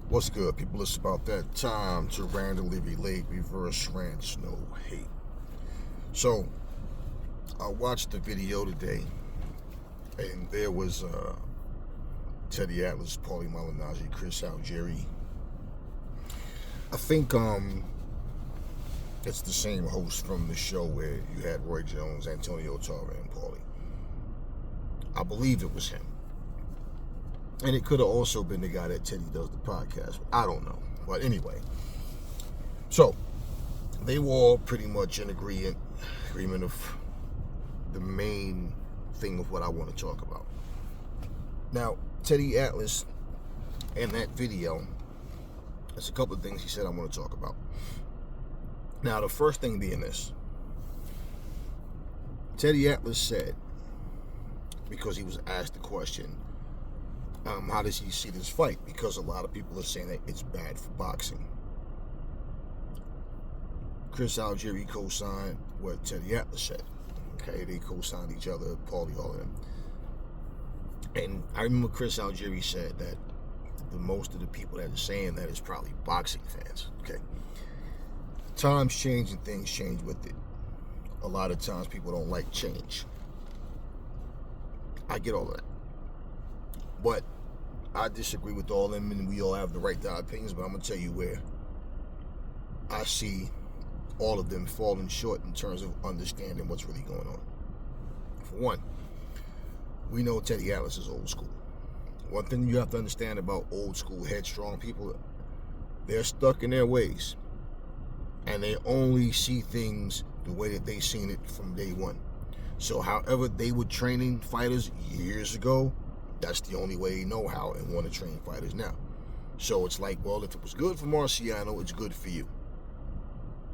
What's good, people? It's about that time to randomly relate reverse rants, no hate. So, I watched the video today, and there was Teddy Atlas, Paulie Malignaggi, Chris Algieri. I think it's the same host from the show where you had Roy Jones, Antonio Tarver, and Paulie. I believe it was him. And it could have also been the guy that Teddy does the podcast. I don't know. But anyway. So, they were all pretty much in agreement of the main thing of what I want to talk about. Now, Teddy Atlas, in that video, there's a couple of things he said I want to talk about. Now, the first thing being this. Teddy Atlas said, because he was asked the question, how does he see this fight? Because a lot of people are saying that it's bad for boxing. Chris Algieri co-signed what Teddy Atlas said. Okay, they co-signed each other, Paulie, all of them. And I remember Chris Algieri said that the most of the people that are saying that is probably boxing fans. Okay, times change and things change with it. A lot of times people don't like change. I get all of that. But I disagree with all of them, and we all have the right to our opinions, but I'm going to tell you where I see all of them falling short in terms of understanding what's really going on. For one, we know Teddy Atlas is old school. One thing you have to understand about old school, headstrong people, they're stuck in their ways, and they only see things the way that they seen it from day one. So however they were training fighters years ago, that's the only way they know how and want to train fighters now. So it's like, well, if it was good for Marciano, it's good for you.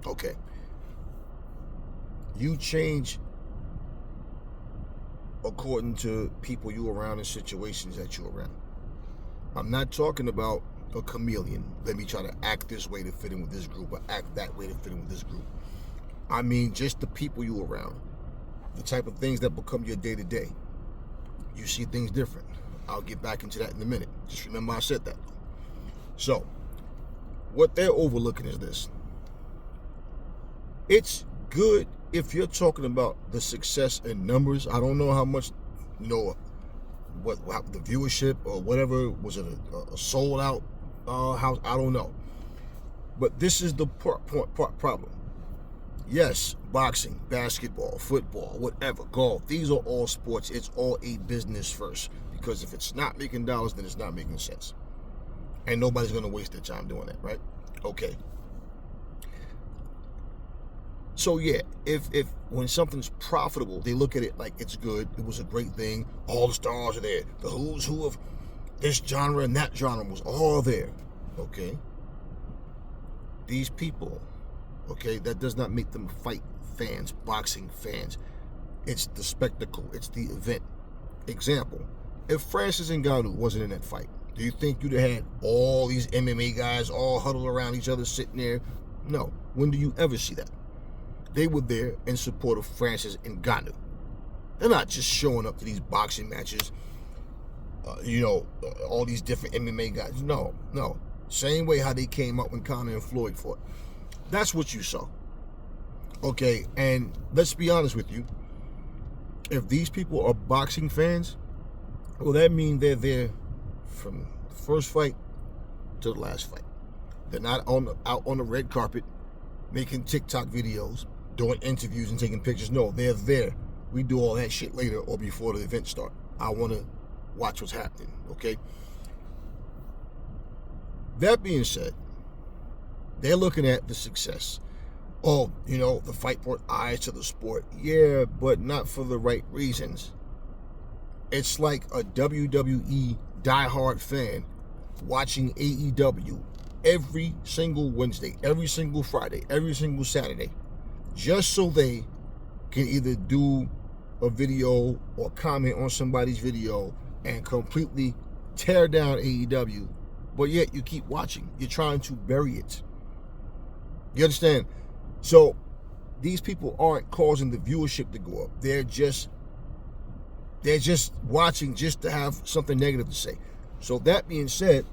Okay. You change according to people you're around and situations that you're around. I'm not talking about a chameleon. Let me try to act this way to fit in with this group or act that way to fit in with this group. I mean just the people you're around. The type of things that become your day-to-day. You see things different. I'll get back into that in a minute. Just remember I said that. So, what they're overlooking is this. It's good if you're talking about the success in numbers. I don't know how much, what the viewership or whatever, was it a sold out house? I don't know. But this is the problem. Yes, boxing, basketball, football, whatever, golf, these are all sports. It's all a business first. Because if it's not making dollars, then it's not making sense. And nobody's going to waste their time doing that, right? Okay. So yeah, if when something's profitable, they look at it like it's good, it was a great thing, all the stars are there, the who's who of this genre and that genre was all there, okay? These people, okay, that does not make them fight fans, boxing fans. It's the spectacle, it's the event. Example, if Francis Ngannou wasn't in that fight, do you think you'd have had all these MMA guys all huddled around each other sitting there? No. When do you ever see that? They were there in support of Francis Ngannou. They're not just showing up to these boxing matches, all these different MMA guys. No. Same way how they came up when Conor and Floyd fought. That's what you saw. Okay, and let's be honest with you. If these people are boxing fans, well, that means they're there from the first fight to the last fight. They're not out on the red carpet making TikTok videos, doing interviews and taking pictures. No, they're there. We do all that shit later or before the event start. I want to watch what's happening, okay? That being said, they're looking at the success. Oh, the fight brought eyes to the sport. Yeah, but not for the right reasons. It's like a WWE diehard fan watching AEW every single Wednesday, every single Friday, every single Saturday, just so they can either do a video or comment on somebody's video and completely tear down AEW, but yet you keep watching. You're trying to bury it. You understand? So these people aren't causing the viewership to go up. They're just watching just to have something negative to say. So that being said,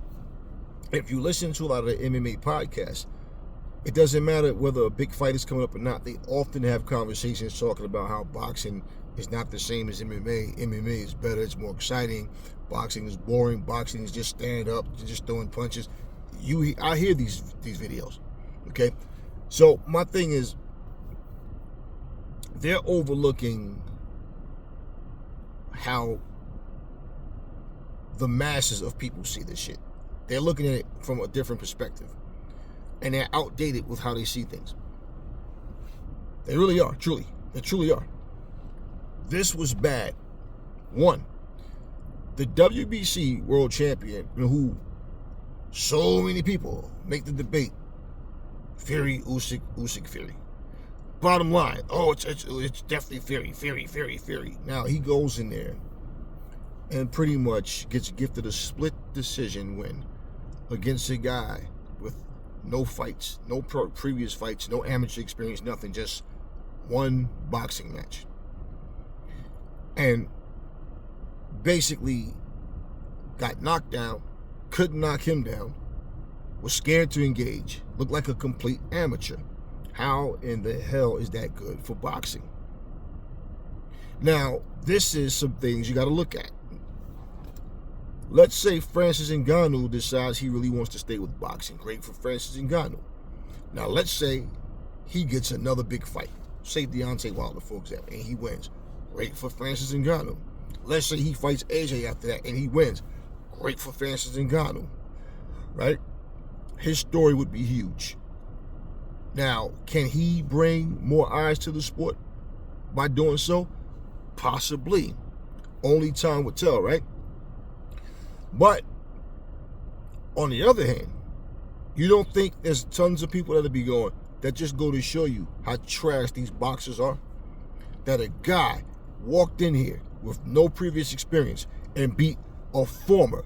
if you listen to a lot of the MMA podcasts, it doesn't matter whether a big fight is coming up or not. They often have conversations talking about how boxing is not the same as MMA. MMA is better. It's more exciting. Boxing is boring. Boxing is just stand up, just throwing punches. I hear these videos. Okay, so my thing is, they're overlooking how the masses of people see this shit. They're looking at it from a different perspective. And they're outdated with how they see things. They really are, truly. They truly are. This was bad. One, the WBC world champion, who so many people make the debate, Fury, Usyk, Fury. Bottom line, it's definitely Fury. Now, he goes in there and pretty much gets gifted a split decision win against a guy with no fights, no previous fights, no amateur experience, nothing, just one boxing match. And basically got knocked down, couldn't knock him down, was scared to engage, looked like a complete amateur. How in the hell is that good for boxing? Now, this is some things you got to look at. Let's say Francis Ngannou decides he really wants to stay with boxing. Great for Francis Ngannou. Now, let's say he gets another big fight. Say Deontay Wilder, for example, and he wins. Great for Francis Ngannou. Let's say he fights AJ after that and he wins. Great for Francis Ngannou. Right? His story would be huge. Now, can he bring more eyes to the sport by doing so? Possibly. Only time would tell, right? But on the other hand, you don't think there's tons of people that'll be going, that just go to show you how trash these boxers are? That a guy walked in here with no previous experience and beat a former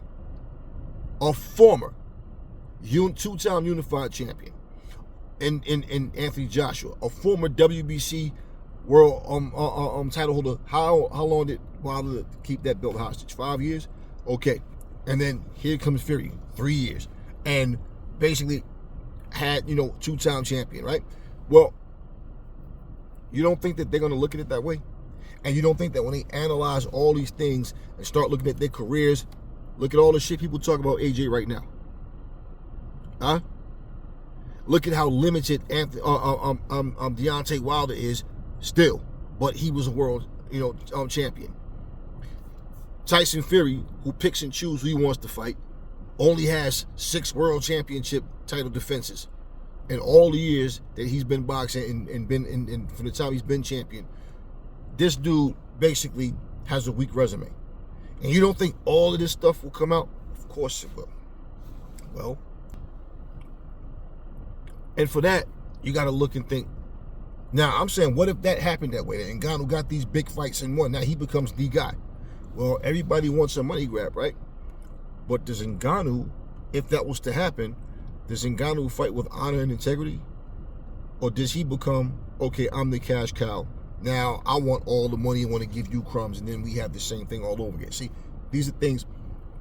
two-time unified champion in Anthony Joshua, a former WBC world title holder. How long did Wilder keep that belt hostage? 5 years? Okay. And then here comes Fury, 3 years. And basically had, two-time champion, right? Well, you don't think that they're going to look at it that way? And you don't think that when they analyze all these things and start looking at their careers, look at all the shit people talk about AJ right now? Huh? Look at how limited Deontay Wilder is still, but he was a world, champion. Tyson Fury, who picks and chooses who he wants to fight, only has 6 world championship title defenses in all the years that he's been boxing and been from the time he's been champion. This dude basically has a weak resume. And you don't think all of this stuff will come out? Of course it will. Well, and for that, you got to look and think. Now, I'm saying, what if that happened that way? And Ngannou got these big fights and won. Now he becomes the guy. Well, everybody wants a money grab, right? But does Ngannou, if that was to happen, does Ngannou fight with honor and integrity? Or does he become, okay, I'm the cash cow. Now I want all the money, I want to give you crumbs, and then we have the same thing all over again. See, these are things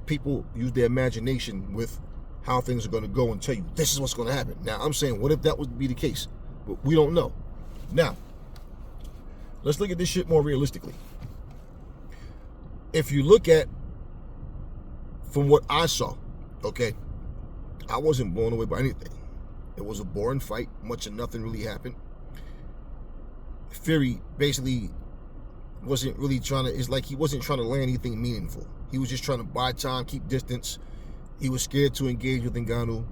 people use their imagination with how things are going to go and tell you, this is what's going to happen. Now, I'm saying, what if that would be the case? But we don't know. Now, let's look at this shit more realistically. If you look at, from what I saw, okay, I wasn't blown away by anything. It was a boring fight. Much of nothing really happened. Fury basically wasn't really trying to, it's like he wasn't trying to land anything meaningful. He was just trying to buy time, keep distance. He was scared to engage with Ngannou.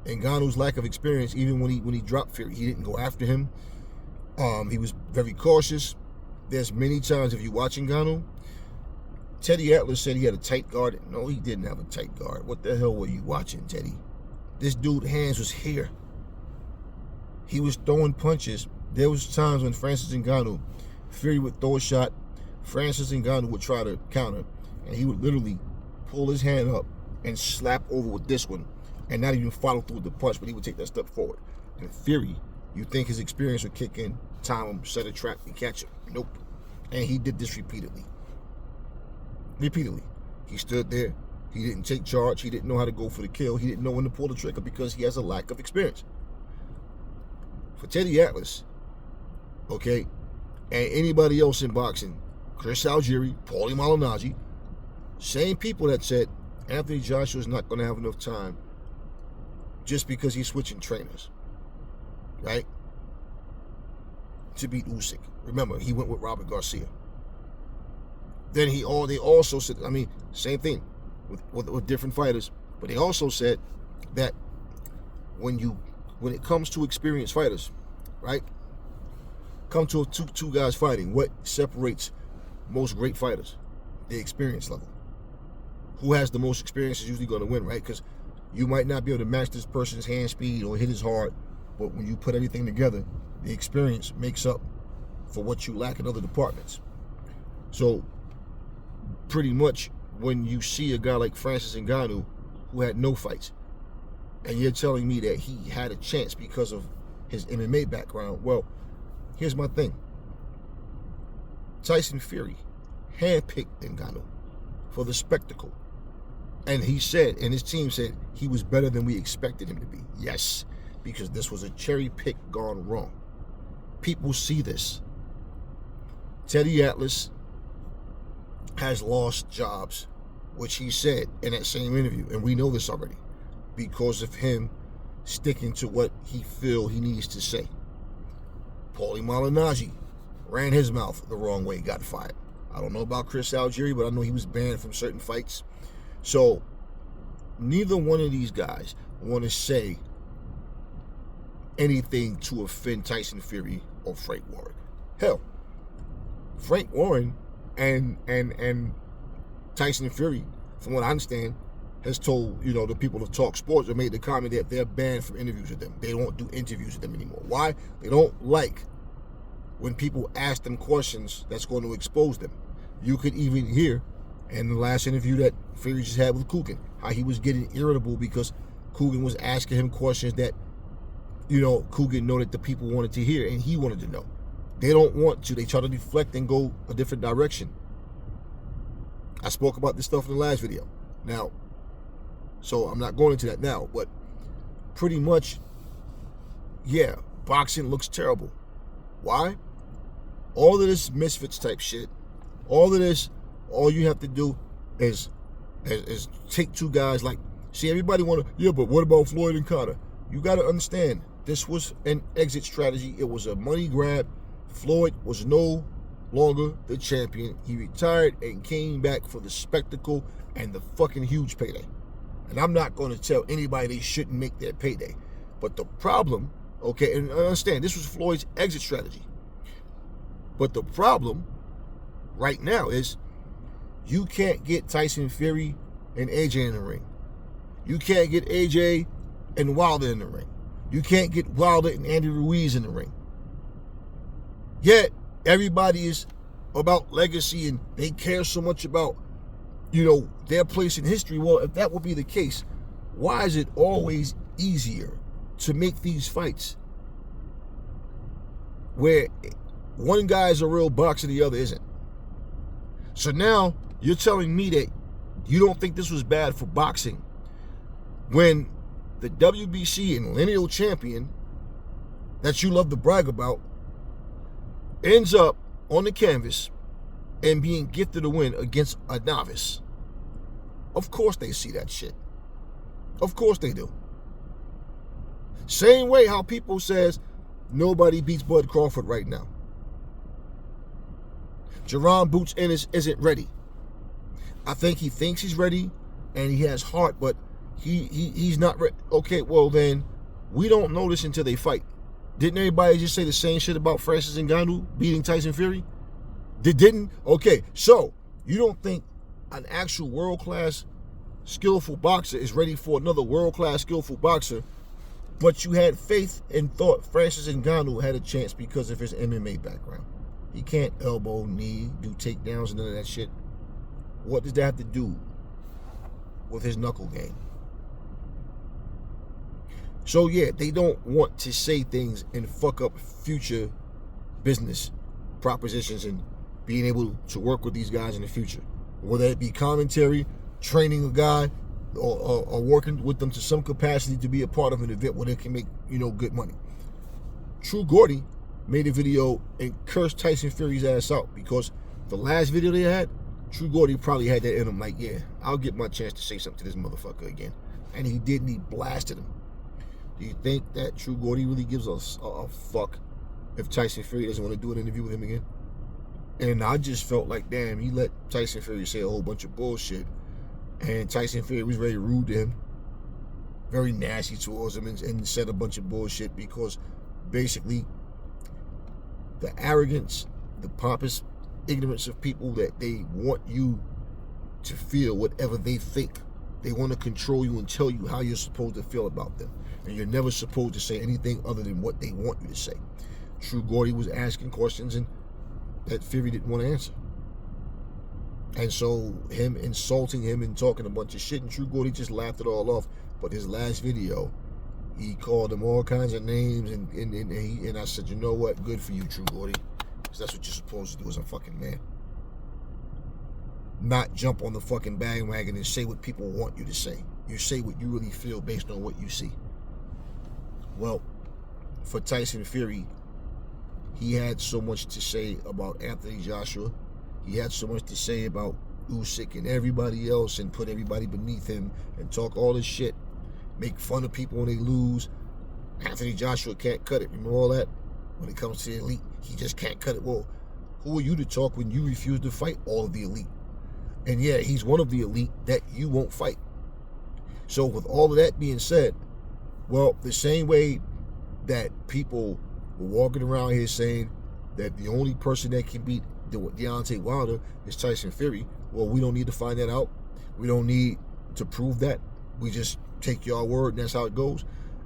Ngannou's lack of experience, even when he dropped Fury, he didn't go after him. He was very cautious. There's many times, if you watch Ngannou, Teddy Atlas said he had a tight guard. No, he didn't have a tight guard. What the hell were you watching, Teddy? This dude's hands was here. He was throwing punches. There was times when Francis Ngannou, Fury would throw a shot, Francis Ngannou would try to counter, and he would literally pull his hand up and slap over with this one and not even follow through with the punch, but he would take that step forward. And Fury, you think his experience would kick in, time him, set a trap, and catch him. Nope. And he did this repeatedly. He stood there, He didn't take charge. He didn't know how to go for the kill. He didn't know when to pull the trigger because he has a lack of experience. For Teddy Atlas, okay, and anybody else in boxing, Chris Algieri, Paulie Malignaggi, same people that said Anthony Joshua is not going to have enough time just because he's switching trainers, right? To beat Usyk. Remember, he went with Robert Garcia. Then they also said, I mean, same thing with different fighters, but they also said that when it comes to experienced fighters, right? Come to two guys fighting, what separates most great fighters? The experience level. Who has the most experience is usually going to win, right? Because you might not be able to match this person's hand speed or hit his heart, but when you put everything together, the experience makes up for what you lack in other departments. So pretty much when you see a guy like Francis Ngannou who had no fights, and you're telling me that he had a chance because of his MMA background, well, here's my thing. Tyson Fury handpicked Ngannou for the spectacle. And he said, and his team said, he was better than we expected him to be. Yes, because this was a cherry pick gone wrong. People see this. Teddy Atlas has lost jobs, which he said in that same interview, and we know this already, because of him sticking to what he feel he needs to say. Paulie Malignaggi ran his mouth the wrong way, got fired. I don't know about Chris Algieri, but I know he was banned from certain fights. So neither one of these guys want to say anything to offend Tyson Fury or Frank Warren. Hell, Frank Warren and Tyson Fury, from what I understand, has told, the people of Talk Sports, or made the comment that they're banned from interviews with them. They won't do interviews with them anymore. Why? They don't like when people ask them questions that's going to expose them. You could even hear in the last interview that Fury just had with Coogan, how he was getting irritable because Coogan was asking him questions that, Coogan know that the people wanted to hear and he wanted to know. They don't want to. They try to deflect and go a different direction. I spoke about this stuff in the last video. Now, so I'm not going into that now, but pretty much, yeah, boxing looks terrible. Why? All of this misfits type shit, all of this, all you have to do is take two guys like, see, everybody want to, yeah, but what about Floyd and Conor? You got to understand, this was an exit strategy. It was a money grab. Floyd was no longer the champion. He retired and came back for the spectacle and the fucking huge payday. And I'm not going to tell anybody they shouldn't make their payday. But the problem, okay, and I understand, this was Floyd's exit strategy. But the problem right now is you can't get Tyson Fury and AJ in the ring. You can't get AJ and Wilder in the ring. You can't get Wilder and Andy Ruiz in the ring. Yet, everybody is about legacy and they care so much about, their place in history. Well, if that would be the case, why is it always easier to make these fights where one guy is a real boxer, the other isn't? So now you're telling me that you don't think this was bad for boxing when the WBC and lineal champion that you love to brag about ends up on the canvas and being gifted a win against a novice. Of course they see that shit. Of course they do. Same way how people says nobody beats Bud Crawford right now. Jerron Boots Ennis isn't ready. I think he thinks he's ready and he has heart, but he's not ready. Okay, well then, we don't know this until they fight. Didn't everybody just say the same shit about Francis Ngannou beating Tyson Fury? They didn't? Okay, so you don't think an actual world-class skillful boxer is ready for another world-class skillful boxer, but you had faith and thought Francis Ngannou had a chance because of his MMA background. He can't elbow, knee, do takedowns and none of that shit. What does that have to do with his knuckle game? So yeah, they don't want to say things and fuck up future business propositions and being able to work with these guys in the future. Whether it be commentary, training a guy or working with them to some capacity to be a part of an event where they can make, good money. True Gordy made a video and cursed Tyson Fury's ass out because the last video they had, True Gordy probably had that in him, like, yeah, I'll get my chance to say something to this motherfucker again. And he didn't, he blasted him. Do you think that True Gordy really gives a fuck if Tyson Fury doesn't want to do an interview with him again? And I just felt like, damn, he let Tyson Fury say a whole bunch of bullshit. And Tyson Fury was very rude to him, very nasty towards him, and said a bunch of bullshit because basically the arrogance, the pompous ignorance of people that they want you to feel whatever they think. They want to control you and tell you how you're supposed to feel about them. And you're never supposed to say anything other than what they want you to say. True Gordy was asking questions and that Fury didn't want to answer. And so him insulting him and talking a bunch of shit, and True Gordy just laughed it all off. But his last video, he called him all kinds of names, and I said, you know what? Good for you, True Gordy. Because that's what you're supposed to do as a fucking man. Not jump on the fucking bandwagon and say what people want you to say. You say what you really feel based on what you see. Well, for Tyson Fury, he had so much to say about Anthony Joshua. He had so much to say about Usyk and everybody else and put everybody beneath him and talk all this shit. Make fun of people when they lose. Anthony Joshua can't cut it. Remember all that? When it comes to the elite, he just can't cut it. Well, who are you to talk when you refuse to fight all of the elite? And yeah, he's one of the elite that you won't fight. So with all of that being said, well, the same way that people were walking around here saying that the only person that can beat Deontay Wilder is Tyson Fury, well, we don't need to find that out. We don't need to prove that. We just take your word and that's how it goes.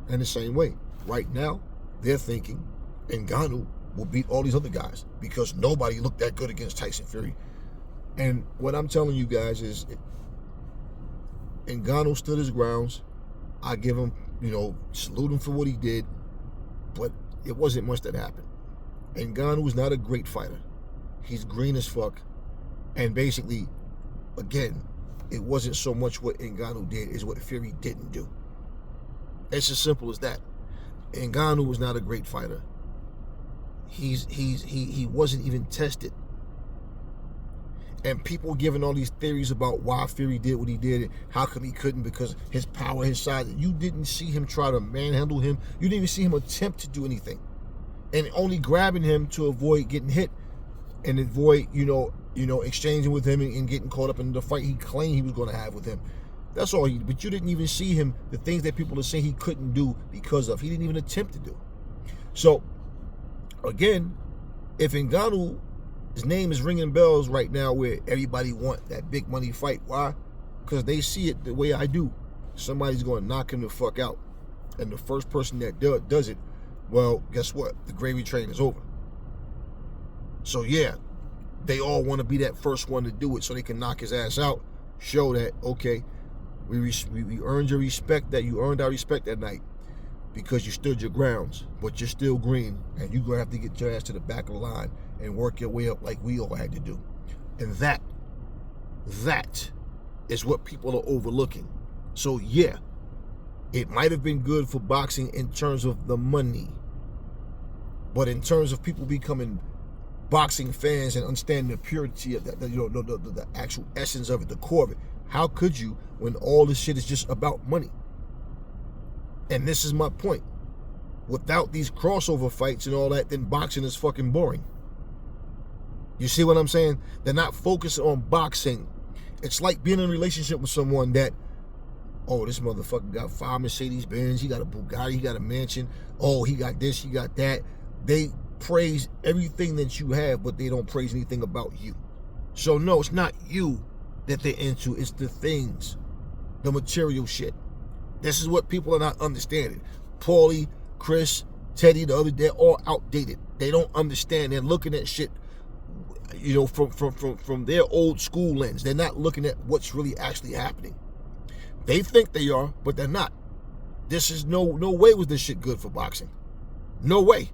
And the same way, right now, they're thinking Ngannou will beat all these other guys because nobody looked that good against Tyson Fury. And what I'm telling you guys is Ngannou stood his grounds. I give him, salute him for what he did, but it wasn't much that happened. Ngannou is not a great fighter. He's green as fuck. And basically, again, it wasn't so much what Ngannou did, is what Fury didn't do. It's as simple as that. Ngannou was not a great fighter. He wasn't even tested. And people giving all these theories about why Fury did what he did and how come he couldn't because his power, his size. You didn't see him try to manhandle him. You didn't even see him attempt to do anything. And only grabbing him to avoid getting hit and avoid, exchanging with him and getting caught up in the fight he claimed he was going to have with him. That's all but you didn't even see him, the things that people are saying he couldn't do because of. He didn't even attempt to do. So, again, if Ngannou, his name is ringing bells right now where everybody want that big money fight. Why? Because they see it the way I do. Somebody's going to knock him the fuck out. And the first person that does it, well, guess what? The gravy train is over. So, yeah, they all want to be that first one to do it so they can knock his ass out. Show that, okay, we earned your respect, that you earned our respect that night because you stood your grounds, but you're still green, and you're going to have to get your ass to the back of the line and work your way up like we all had to do. And that is what people are overlooking. So, yeah, it might have been good for boxing in terms of the money, but in terms of people becoming boxing fans and understanding the purity of that, the actual essence of it, the core of it, how could you when all this shit is just about money? And this is my point. Without these crossover fights and all that, then boxing is fucking boring. You see what I'm saying? They're not focused on boxing. It's like being in a relationship with someone that, oh, this motherfucker got 5 Mercedes-Benz, he got a Bugatti, he got a mansion, oh, he got this, he got that. They praise everything that you have, but they don't praise anything about you. So no, it's not you that they're into, it's the things, the material shit. This is what people are not understanding. Paulie, Chris, Teddy, the other, they're all outdated. They don't understand. They're looking at shit, from their old school lens. They're not looking at what's really actually happening. They think they are, but they're not. This is no way was this shit good for boxing. No way.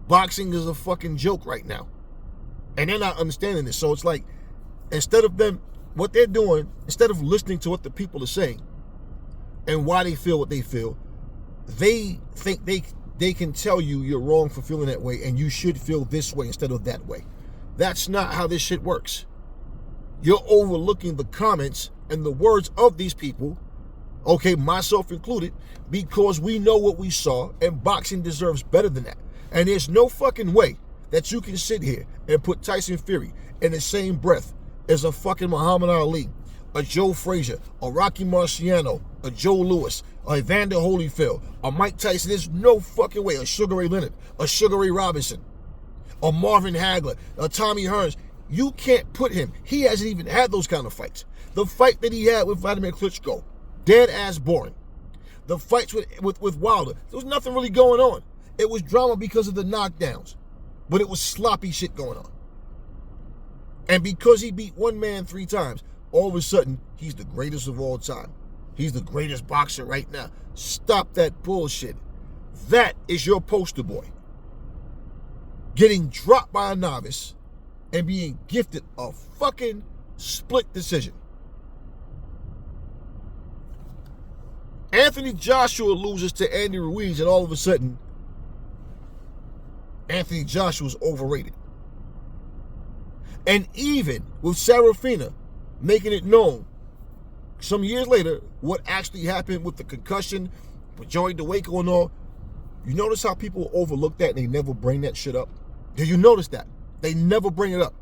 Boxing is a fucking joke right now. And they're not understanding this. So it's like, instead of them what they're doing, instead of listening to what the people are saying and why they feel what they feel, they think they can tell you you're wrong for feeling that way and you should feel this way instead of that way. That's not how this shit works. You're overlooking the comments and the words of these people, okay, myself included, because we know what we saw, and boxing deserves better than that. And there's no fucking way that you can sit here and put Tyson Fury in the same breath as a fucking Muhammad Ali, a Joe Frazier, a Rocky Marciano, a Joe Louis, a Evander Holyfield, a Mike Tyson. There's no fucking way. A Sugar Ray Leonard, a Sugar Ray Robinson, a Marvin Hagler, a Tommy Hearns. You can't put him. He hasn't even had those kind of fights. The fight that he had with Vladimir Klitschko, dead ass boring. The fights with Wilder, there was nothing really going on. It was drama because of the knockdowns, but it was sloppy shit going on. And because he beat one man 3 times, all of a sudden, he's the greatest of all time. He's the greatest boxer right now. Stop that bullshit. That is your poster boy. Getting dropped by a novice and being gifted a fucking split decision. Anthony Joshua loses to Andy Ruiz, and all of a sudden, Anthony Joshua's overrated. And even with Serafina making it known some years later what actually happened with the concussion, with Joey DeWaco and all, you notice how people overlook that and they never bring that shit up? Did you notice that? They never bring it up.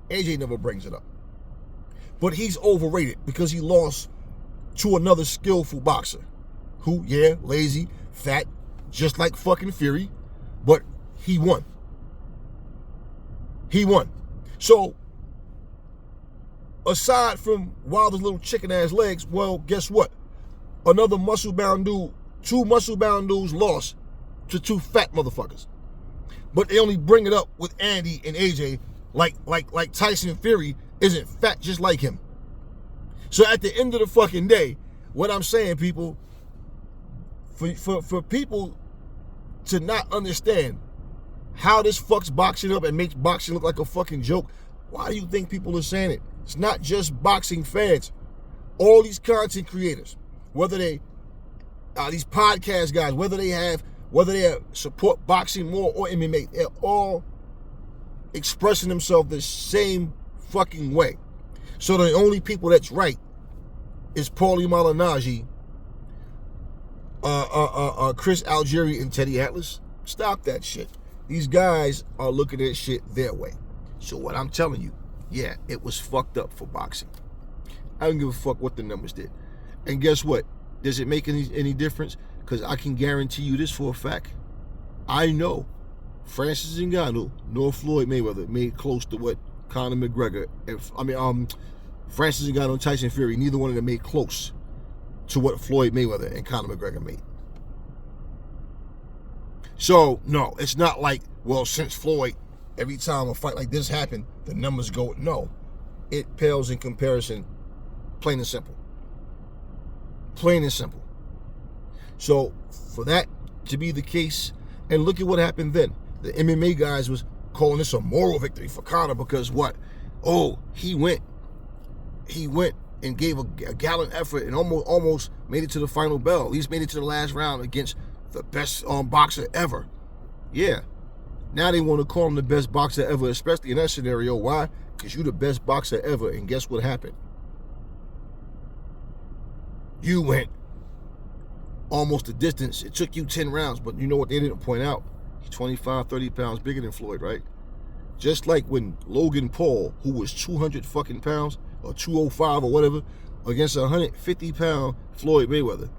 AJ never brings it up. But he's overrated because he lost to another skillful boxer who, yeah, lazy, fat, just like fucking Fury, but he won. He won. So, aside from Wilder's little chicken ass legs, well, guess what? Another muscle-bound dude, 2 muscle-bound dudes lost to 2 fat motherfuckers. But they only bring it up with Andy and AJ like Tyson Fury isn't fat just like him. So at the end of the fucking day, what I'm saying, people, for people to not understand how this fucks boxing up and makes boxing look like a fucking joke, why do you think people are saying it? It's not just boxing fans. All these content creators, whether they these podcast guys, whether they support boxing more or MMA, they're all expressing themselves the same fucking way. So the only people that's right is Paulie Malignaggi, Chris Algieri, and Teddy Atlas. Stop that shit. These guys are looking at shit their way. So what I'm telling you, yeah, it was fucked up for boxing. I don't give a fuck what the numbers did. And guess what? Does it make any difference? Because I can guarantee you this for a fact. I know Francis Ngannou nor Floyd Mayweather made close to what Conor McGregor, Francis Ngannou and Tyson Fury, neither one of them made close to what Floyd Mayweather and Conor McGregor made. So, no, it's not like, well, since Floyd, every time a fight like this happened, the numbers go. No, it pales in comparison, plain and simple. Plain and simple. So, for that to be the case, and look at what happened then. The MMA guys was calling this a moral victory for Conor because what? Oh, he went and gave a gallant effort and almost made it to the final bell. At least made it to the last round against the best boxer ever. Yeah. Now they want to call him the best boxer ever, especially in that scenario. Why? Because you're the best boxer ever. And guess what happened? You went almost the distance. It took you 10 rounds, but you know what they didn't point out? He's 25, 30 pounds bigger than Floyd, right? Just like when Logan Paul, who was 200 fucking pounds, or 205 or whatever, against a 150-pound Floyd Mayweather,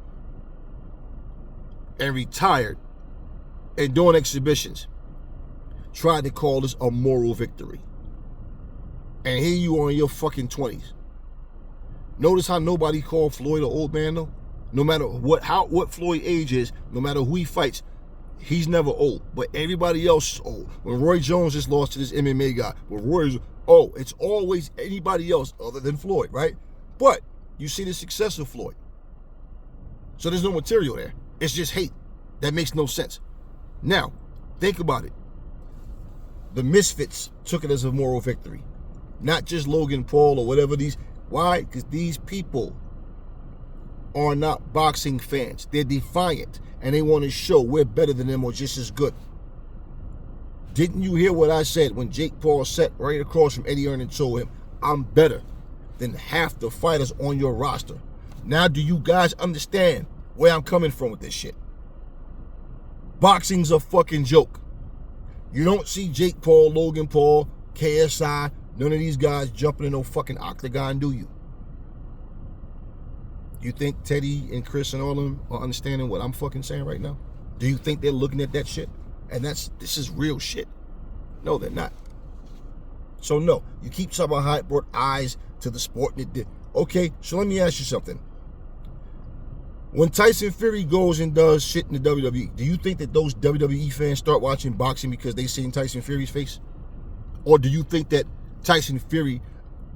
and retired, and doing exhibitions, tried to call this a moral victory. And here you are in your fucking 20s. Notice how nobody called Floyd an old man, though? No matter what Floyd's age is, no matter who he fights, he's never old. But everybody else is old. When Roy Jones just lost to this MMA guy, it's always anybody else other than Floyd, right? But you see the success of Floyd. So there's no material there. It's just hate. That makes no sense. Now, think about it. The misfits took it as a moral victory. Not just Logan Paul or whatever these Why? Because these people are not boxing fans. They're defiant, and they want to show we're better than them or just as good. Didn't you hear what I said when Jake Paul sat right across from Eddie Hearn and told him, I'm better than half the fighters on your roster? Now do you guys understand where I'm coming from with this shit? Boxing's a fucking joke. You don't see Jake Paul, Logan Paul, KSI, none of these guys jumping in no fucking octagon, do you? You think Teddy and Chris and all of them are understanding what I'm fucking saying right now? Do you think they're looking at that shit? And this is real shit. No, they're not. So no, you keep talking about how it brought eyes to the sport and it did. Okay, so let me ask you something. When Tyson Fury goes and does shit in the WWE, do you think that those WWE fans start watching boxing because they seen Tyson Fury's face? Or do you think that Tyson Fury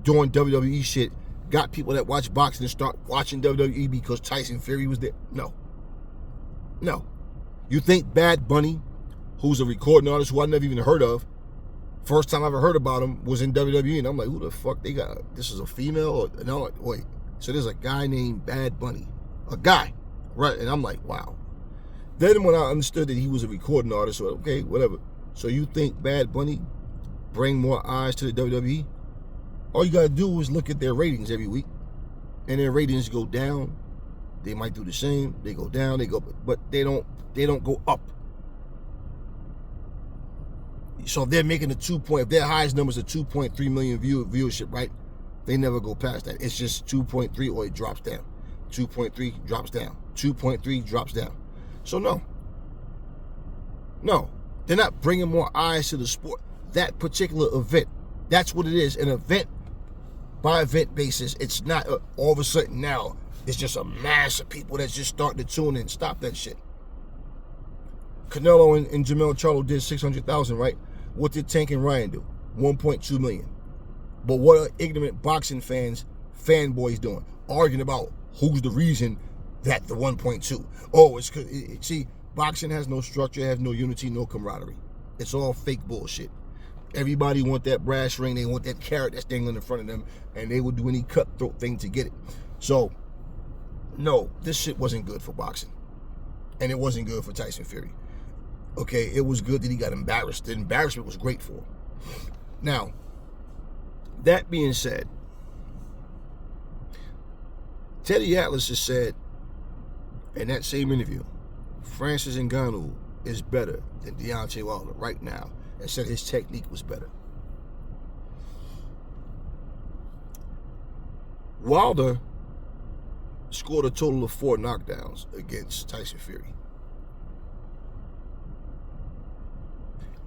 doing WWE shit got people that watch boxing to start watching WWE because Tyson Fury was there? No. No. You think Bad Bunny, who's a recording artist who I never even heard of, first time I ever heard about him was in WWE, and I'm like, who the fuck they got? This is a female? Or no, wait. So there's a guy named Bad Bunny. A guy, right? And I'm like, wow. Then when I understood that he was a recording artist, so okay, whatever. So you think Bad Bunny bring more eyes to the WWE? All you gotta do is look at their ratings every week, and their ratings go down. They might do the same. They go down. They go, but they don't go up. So if they're making if their highest numbers are 2.3 million viewership, right? They never go past that. It's just 2.3 or it drops down. 2.3 drops down. 2.3 drops down. So no, they're not bringing more eyes to the sport. That particular event, that's what it is. An event by event basis. It's not all of a sudden now it's just a mass of people that's just starting to tune in. Stop that shit. Canelo and Jamel Charlo did 600,000, right? What did Tank and Ryan do? 1.2 million. But what are ignorant boxing fanboys doing? Arguing about who's the reason that the 1.2. Oh, it's because, see, boxing has no structure, has no unity, no camaraderie. It's all fake bullshit. Everybody want that brass ring, they want that carrot that's dangling in front of them, and they would do any cutthroat thing to get it. So, no, this shit wasn't good for boxing. And it wasn't good for Tyson Fury. Okay, it was good that he got embarrassed. The embarrassment was great for him. Now, that being said, Teddy Atlas has said in that same interview, Francis Ngannou is better than Deontay Wilder right now, and said his technique was better. Wilder scored a total of 4 knockdowns against Tyson Fury.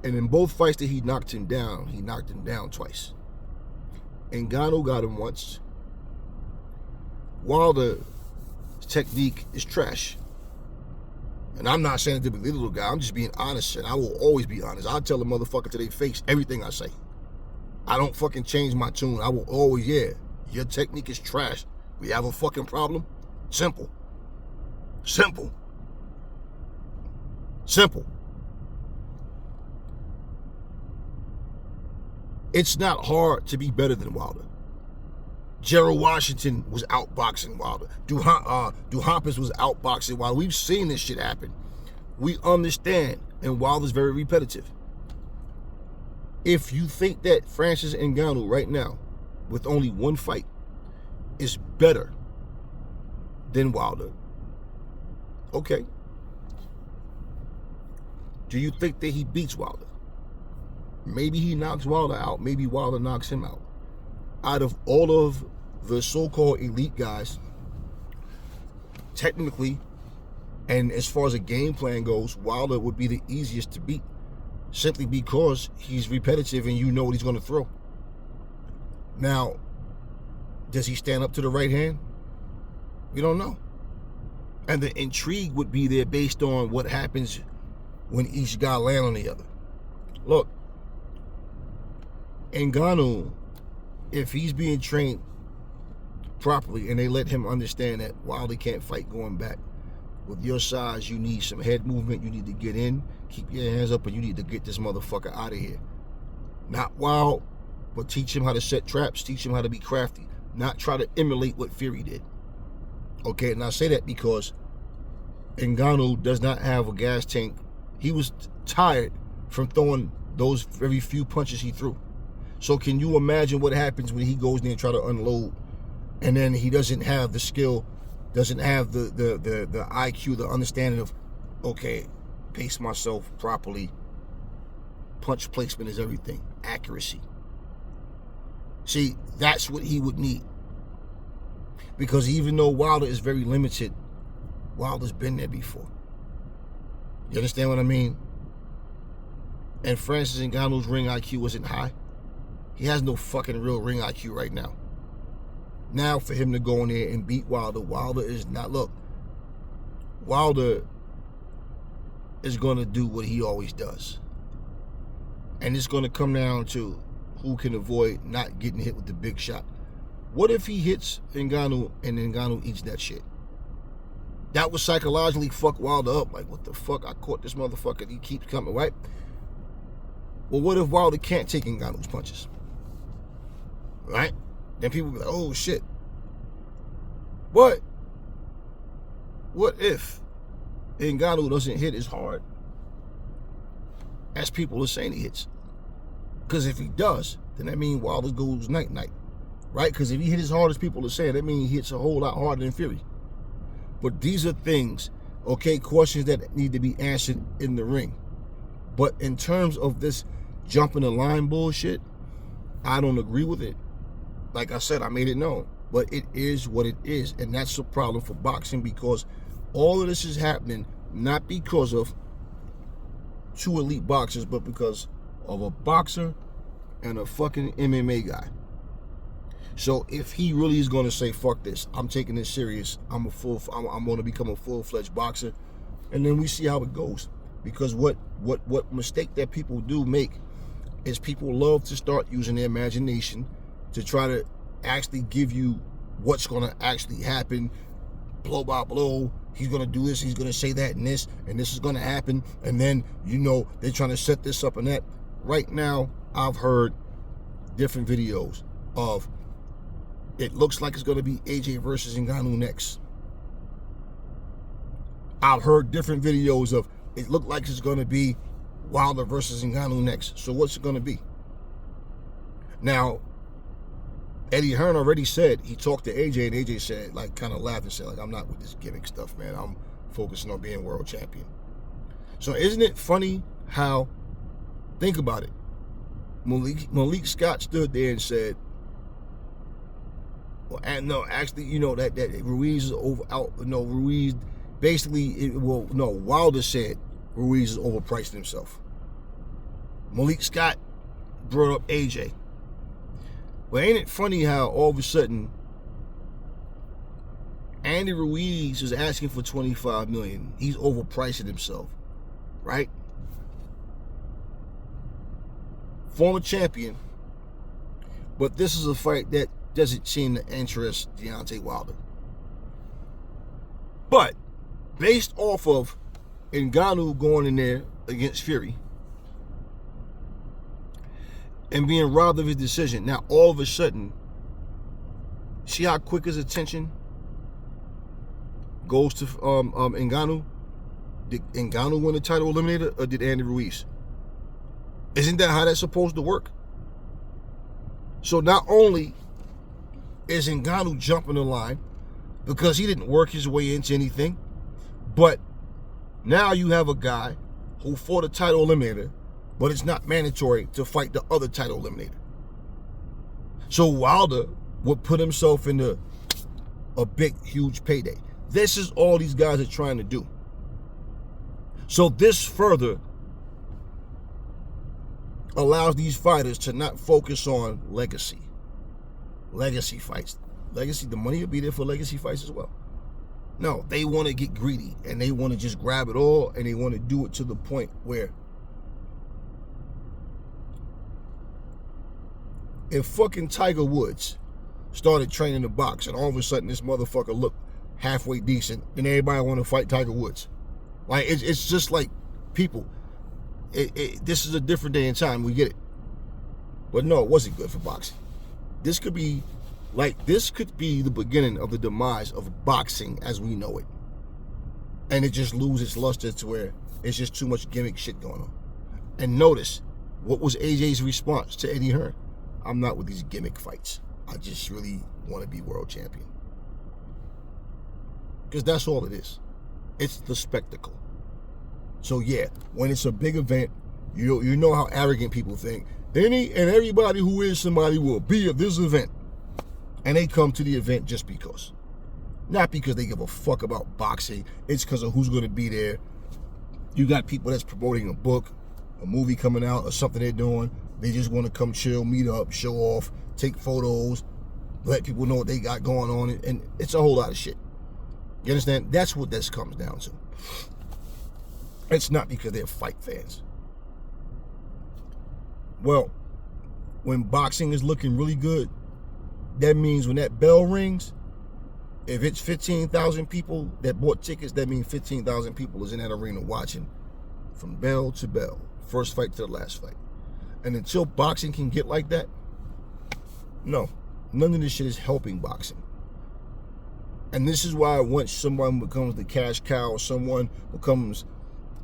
And in both fights that he knocked him down twice. Ngannou got him once. Wilder's technique is trash. And I'm not saying to be a little guy, I'm just being honest, and I will always be honest. I'll tell a motherfucker to their face everything I say. I don't fucking change my tune. I will always, your technique is trash. We have a fucking problem? Simple. Simple. Simple. It's not hard to be better than Wilder. Gerald Washington was outboxing Wilder. Duhaupas was outboxing Wilder. We've seen this shit happen. We understand, and Wilder's very repetitive. If you think that Francis Ngannou right now, with only one fight, is better than Wilder, okay. Do you think that he beats Wilder? Maybe he knocks Wilder out. Maybe Wilder knocks him out. Out of all of the so-called elite guys, technically, and as far as a game plan goes, Wilder would be the easiest to beat, simply because he's repetitive and you know what he's going to throw. Now, does he stand up to the right hand? We don't know. And the intrigue would be there based on what happens when each guy lands on the other. Look, Ngannou, if he's being trained properly and they let him understand that Wilder can't fight going back, with your size, you need some head movement, you need to get in, keep your hands up, and you need to get this motherfucker out of here. Not wild, but teach him how to set traps, teach him how to be crafty. not try to emulate what Fury did. Okay, and I say that because Ngannou does not have a gas tank. He was tired from throwing those very few punches he threw. So can you imagine what happens when he goes there and try to unload, and then he doesn't have the skill, doesn't have the IQ, the understanding of, okay, pace myself properly. Punch placement is everything. Accuracy. See, that's what he would need. Because even though Wilder is very limited, Wilder's been there before. You understand what I mean? And Francis Ngannou's ring IQ wasn't high. He has no fucking real ring IQ right now. Now for him to go in there and beat Wilder, Wilder is not, look, Wilder is going to do what he always does. And it's going to come down to who can avoid not getting hit with the big shot. What if he hits Ngannou and Ngannou eats that shit? That would psychologically fuck Wilder up. Like, what the fuck? I caught this motherfucker. He keeps coming, right? Well, what if Wilder can't take Ngannou's punches? Right? Then people be like, oh, shit. But what if Ngannou doesn't hit as hard as people are saying he hits? Because if he does, then that means Wilder goes night-night. Right? Because if he hit as hard as people are saying, that means he hits a whole lot harder than Fury. But these are things, okay, questions that need to be answered in the ring. But in terms of this jumping the line bullshit, I don't agree with it. Like I said, I made it known. But it is what it is. And that's a problem for boxing, because all of this is happening not because of two elite boxers, but because of a boxer and a fucking MMA guy. So if he really is going to say, fuck this, I'm taking this serious, I'm going to become a full-fledged boxer, and then we see how it goes. Because what mistake that people do make is people love to start using their imagination to try to actually give you what's going to actually happen, blow by blow. He's going to do this, he's going to say that and this is going to happen, and then, you know, they're trying to set this up and that. Right now, I've heard different videos of, it looks like it's going to be AJ versus Ngannou next. I've heard different videos of, it looked like it's going to be Wilder versus Ngannou next. So what's it going to be? Now, Eddie Hearn already said, he talked to AJ, and AJ said, like, kind of laughed and said, like, I'm not with this gimmick stuff, man. I'm focusing on being world champion. So isn't it funny how, think about it, Malik Scott stood there and said, well, and no, actually, you know, that Ruiz is Ruiz basically, Wilder said Ruiz is overpriced himself. Malik Scott brought up AJ. Well, ain't it funny how all of a sudden Andy Ruiz is asking for $25 million. He's overpricing himself, right? Former champion, but this is a fight that doesn't seem to interest Deontay Wilder. But based off of Ngannou going in there against Fury and being robbed of his decision, now all of a sudden, see how quick his attention goes to Ngannou? Did Ngannou win the title eliminator, or did Andy Ruiz? Isn't that how that's supposed to work? So not only is Ngannou jumping the line because he didn't work his way into anything, but now you have a guy who fought a title eliminator, but it's not mandatory to fight the other title eliminator. So Wilder would put himself into a big, huge payday. This is all these guys are trying to do. So this further allows these fighters to not focus on legacy fights. Legacy, the money will be there for legacy fights as well. No, they want to get greedy, and they want to just grab it all, and they want to do it to the point where if fucking Tiger Woods started training to box and all of a sudden this motherfucker looked halfway decent, then everybody want to fight Tiger Woods. Like, it's just like, people, this is a different day and time, we get it. But no, it wasn't good for boxing. This could be Like, this could be the beginning of the demise of boxing as we know it. And it just loses its luster to where it's just too much gimmick shit going on. And notice, what was AJ's response to Eddie Hearn? I'm not with these gimmick fights. I just really want to be world champion. Because that's all it is. It's the spectacle. So yeah, when it's a big event, you know how arrogant people think. Any and everybody who is somebody will be at this event. And they come to the event just because. Not because they give a fuck about boxing. It's because of who's going to be there. You got people that's promoting a book, a movie coming out, or something they're doing. They just want to come chill, meet up, show off, take photos, let people know what they got going on. And it's a whole lot of shit. You understand? That's what this comes down to. It's not because they're fight fans. Well, when boxing is looking really good, that means when that bell rings, if it's 15,000 people that bought tickets, that means 15,000 people is in that arena watching from bell to bell, first fight to the last fight. And until boxing can get like that, no, none of this shit is helping boxing. And this is why once someone becomes the cash cow, or someone becomes,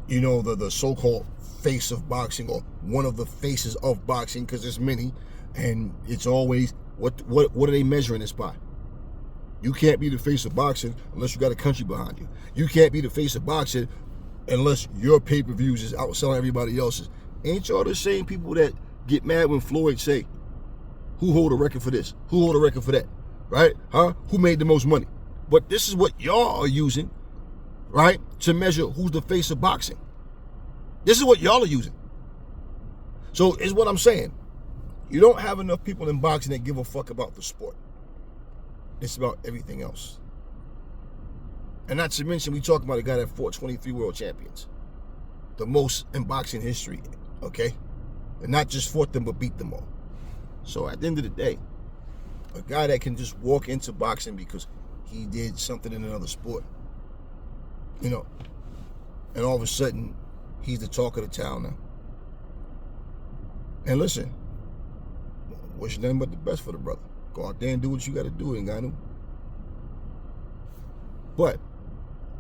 the so-called face of boxing, or one of the faces of boxing, because there's many, and it's always, what are they measuring this by? You can't be the face of boxing unless you got a country behind you. You can't be the face of boxing unless your pay-per-views is outselling everybody else's. Ain't y'all the same people that get mad when Floyd say, who hold a record for this? Who hold a record for that? Right? Huh? Who made the most money? But this is what y'all are using, right, to measure who's the face of boxing. This is what y'all are using. So is what I'm saying. You don't have enough people in boxing that give a fuck about the sport. It's about everything else. And not to mention, we talk about a guy that fought 23 world champions. The most in boxing history, okay? And not just fought them, but beat them all. So at the end of the day, a guy that can just walk into boxing because he did something in another sport, and all of a sudden, he's the talk of the town now. And listen, wish nothing but the best for the brother. Go out there and do what you got to do, Ngannou. But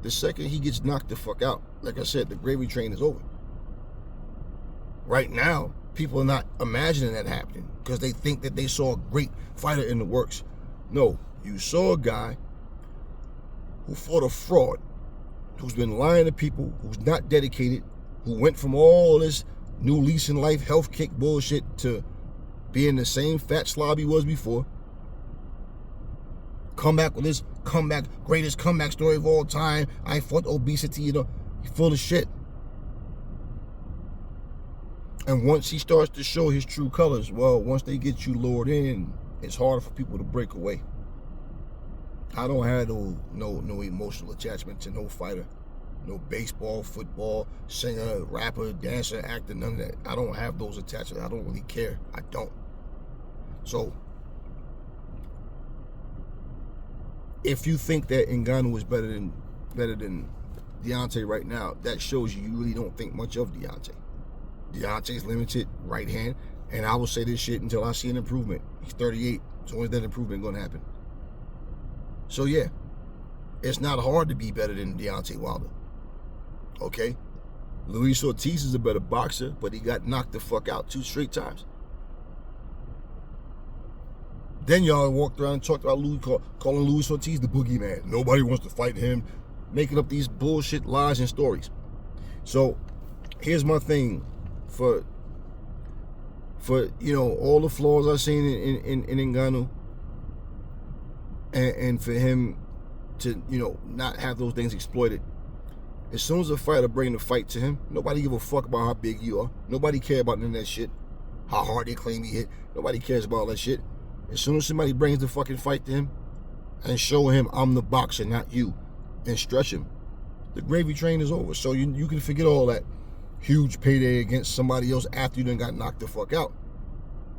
the second he gets knocked the fuck out, like I said, the gravy train is over. Right now, people are not imagining that happening because they think that they saw a great fighter in the works. No, you saw a guy who fought a fraud, who's been lying to people, who's not dedicated, who went from all this new lease in life, health kick bullshit to being the same fat slob he was before. Come back with this greatest comeback story of all time. I fought obesity, he full of shit. And once he starts to show his true colors, well, once they get you lured in, it's harder for people to break away. I don't have no emotional attachment to no fighter. No baseball, football, singer, rapper, dancer, actor, none of that. I don't have those attachments. I don't really care. I don't. So, if you think that Ngannou is better than Deontay right now, that shows you really don't think much of Deontay. Deontay's limited right hand, and I will say this shit until I see an improvement. He's 38, so when's that improvement going to happen? So yeah, it's not hard to be better than Deontay Wilder. Okay? Luis Ortiz is a better boxer, but he got knocked the fuck out 2 straight times. Then y'all walked around and talked about calling Luis Ortiz the boogeyman. Nobody wants to fight him, making up these bullshit lies and stories. So here's my thing for all the flaws I've seen in Ngannou, and for him to not have those things exploited. As soon as a fighter bring the fight to him, nobody give a fuck about how big you are. Nobody care about none of that shit. How hard they claim he hit. Nobody cares about all that shit. As soon as somebody brings the fucking fight to him and show him I'm the boxer, not you, and stretch him, the gravy train is over. So you can forget all that huge payday against somebody else after you done got knocked the fuck out.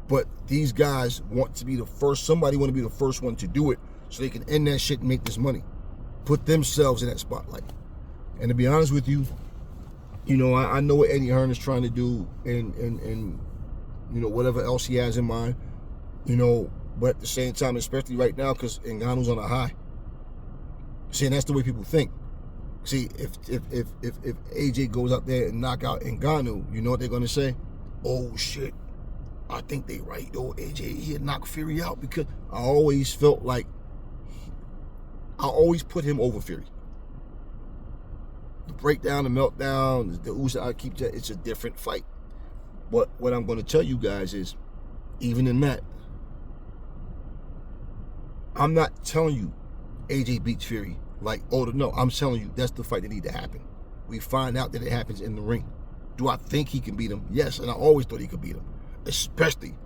But these guys want to be the first. Somebody want to be the first one to do it so they can end that shit and make this money. Put themselves in that spotlight. And to be honest with you, I know what Eddie Hearn is trying to do and whatever else he has in mind. But at the same time, especially right now, because Ngannou's on a high. See, and that's the way people think. See, if AJ goes out there and knock out Ngannou, you know what they're gonna say? Oh shit, I think they right. Yo, AJ, he'd knock Fury out, because I always felt like I always put him over Fury. The breakdown, the meltdown, the Usyk, I keep that. It's a different fight. But what I'm gonna tell you guys is, even in that, I'm not telling you AJ beats Fury. Like, oh no, I'm telling you that's the fight that need to happen. We find out that it happens in the ring. Do I think he can beat him? Yes, and I always thought he could beat him. Especially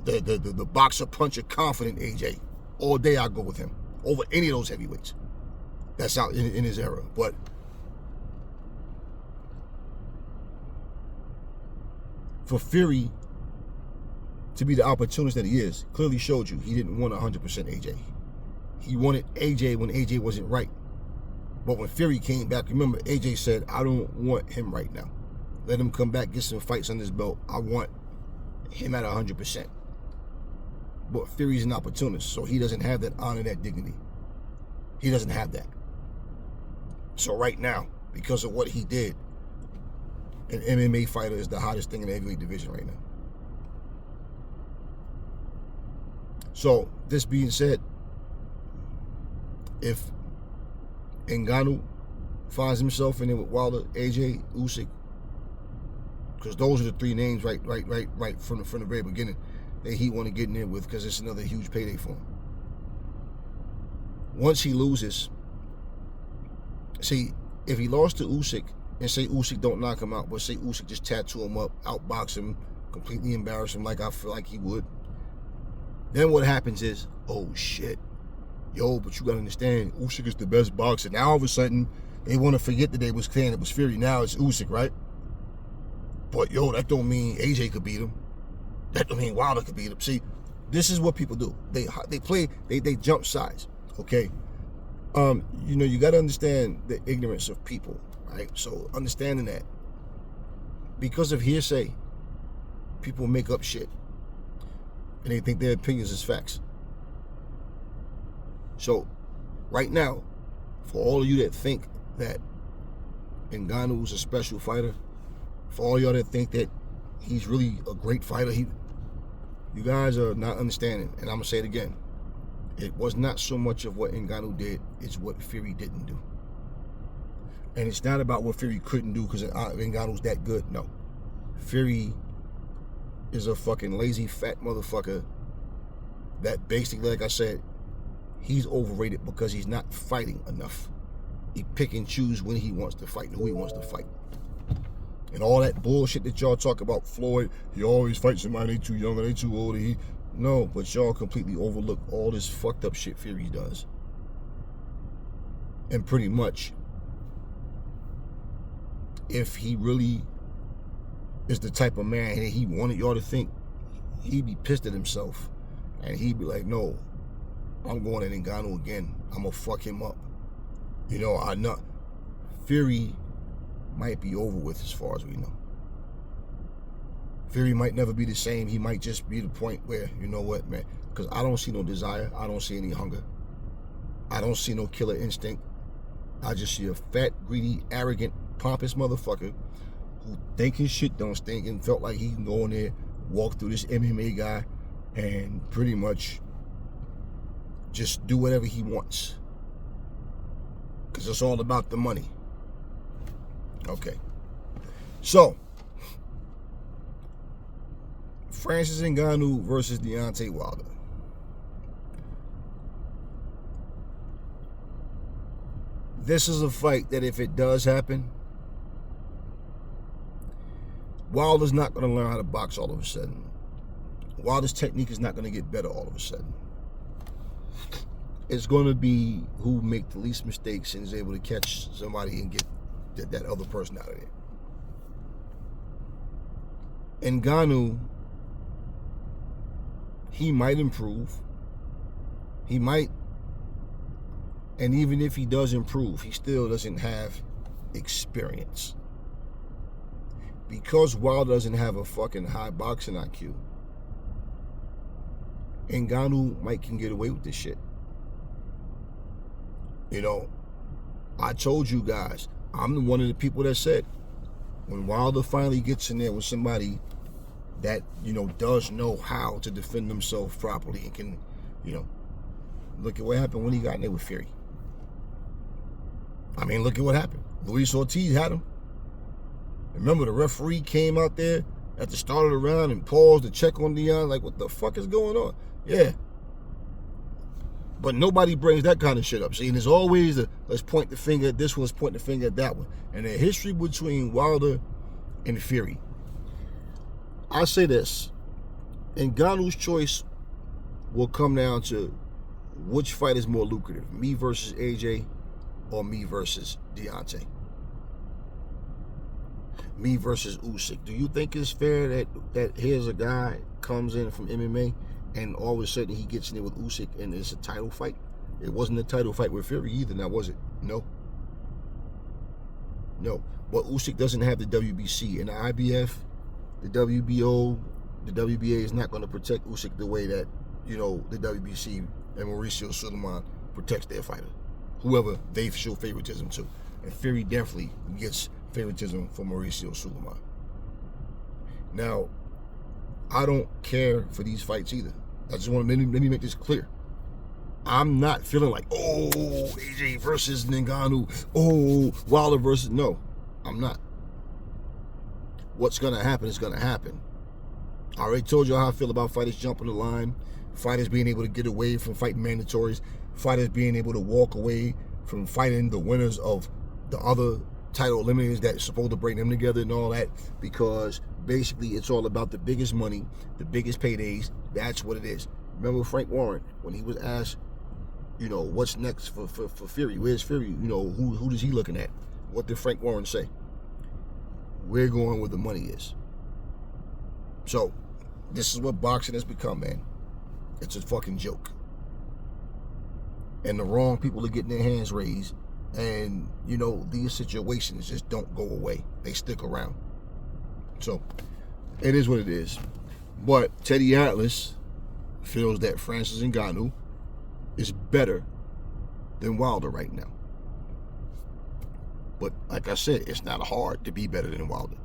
the boxer, puncher, confident AJ. All day I go with him over any of those heavyweights. That's out in his era. But for Fury to be the opportunist that he is, clearly showed you he didn't want 100% AJ. He wanted AJ when AJ wasn't right. But when Fury came back, remember, AJ said, I don't want him right now. Let him come back, get some fights on his belt. I want him at 100%. But Fury's an opportunist, so he doesn't have that honor, that dignity. He doesn't have that. So right now, because of what he did, an MMA fighter is the hottest thing in the heavyweight division right now. So, this being said, if Ngannou finds himself in it with Wilder, AJ, Usyk, because those are the three names right from the very beginning that he want to get in there with, because it's another huge payday for him. Once he loses, see, if he lost to Usyk, and say Usyk don't knock him out, but say Usyk just tattoo him up, outbox him, completely embarrass him like I feel like he would, then what happens is, oh shit, yo, but you gotta understand, Usyk is the best boxer. Now all of a sudden, they want to forget that they was saying it was Fury. Now it's Usyk, right? But yo, that don't mean AJ could beat him. That don't mean Wilder could beat him. See, this is what people do. They jump sides, okay? You know, you gotta understand the ignorance of people, right? So understanding that, because of hearsay, people make up shit, and they think their opinions is facts. So, right now, for all of you that think that Ngannou is a special fighter, for all y'all that think that he's really a great fighter, you guys are not understanding. And I'm going to say it again. It was not so much of what Ngannou did, it's what Fury didn't do. And it's not about what Fury couldn't do because Ngannou's that good. No. Fury is a fucking lazy, fat motherfucker that basically, like I said, he's overrated because he's not fighting enough. He pick and choose when he wants to fight and who he wants to fight. And all that bullshit that y'all talk about, Floyd, he always fights somebody, they too young or they too old. No, but y'all completely overlook all this fucked up shit Fury does. And pretty much, if he really is the type of man that he wanted y'all to think, he'd be pissed at himself. And he'd be like, no, I'm going at Ngannou again. I'm going to fuck him up. You know, Fury might be over with as far as we know. Fury might never be the same. He might just be the point where, you know what, man, because I don't see no desire. I don't see any hunger. I don't see no killer instinct. I just see a fat, greedy, arrogant, pompous motherfucker who think his shit don't stink and felt like he can go in there, walk through this MMA guy, and pretty much just do whatever he wants. Because it's all about the money. Okay. So, Francis Ngannou versus Deontay Wilder. This is a fight that if it does happen, Wilder's not going to learn how to box all of a sudden. Wilder's technique is not going to get better all of a sudden. It's going to be who make the least mistakes and is able to catch somebody and get that other person out of there. Ngannou, he might improve. He might. And even if he does improve, he still doesn't have experience. Because Wilder doesn't have a fucking high boxing IQ, Ngannou might can get away with this shit. You know, I told you guys, I'm one of the people that said, when Wilder finally gets in there with somebody that, you know, does know how to defend themselves properly and can, you know, look at what happened when he got in there with Fury. I mean, look at what happened. Luis Ortiz had him. Remember, the referee came out there at the start of the round and paused to check on Dion, like, what the fuck is going on? Yeah. But nobody brings that kind of shit up. See, and there's always let's point the finger at this one, let's point the finger at that one. And the history between Wilder and Fury. I say this, Ngannou's choice will come down to which fight is more lucrative, me versus AJ or me versus Deontay. Me versus Usyk. Do you think it's fair that here's a guy comes in from MMA and all of a sudden he gets in there with Usyk and it's a title fight? It wasn't a title fight with Fury either, now was it? No. No. But Usyk doesn't have the WBC and the IBF, the WBO, the WBA is not going to protect Usyk the way that, you know, the WBC and Mauricio Sulaiman protects their fighter, whoever they show favoritism to. And Fury definitely gets favoritism for Mauricio Sulaiman. Now, I don't care for these fights either. I just want to let me make this clear. I'm not feeling like, oh, AJ versus Ngannou, oh, Wilder versus, no, I'm not. What's going to happen is going to happen. I already told you how I feel about fighters jumping the line, fighters being able to get away from fighting mandatories, fighters being able to walk away from fighting the winners of the other title eliminators that's supposed to bring them together and all that, because basically it's all about the biggest money, the biggest paydays. That's what it is. Remember Frank Warren, when he was asked, you know, what's next for Fury? Where's Fury? You know, who is he looking at? What did Frank Warren say? We're going where the money is. So, this is what boxing has become, man. It's a fucking joke. And the wrong people are getting their hands raised. And, you know, these situations just don't go away. They stick around. So, it is what it is. But Teddy Atlas feels that Francis Ngannou is better than Wilder right now. But, like I said, it's not hard to be better than Wilder.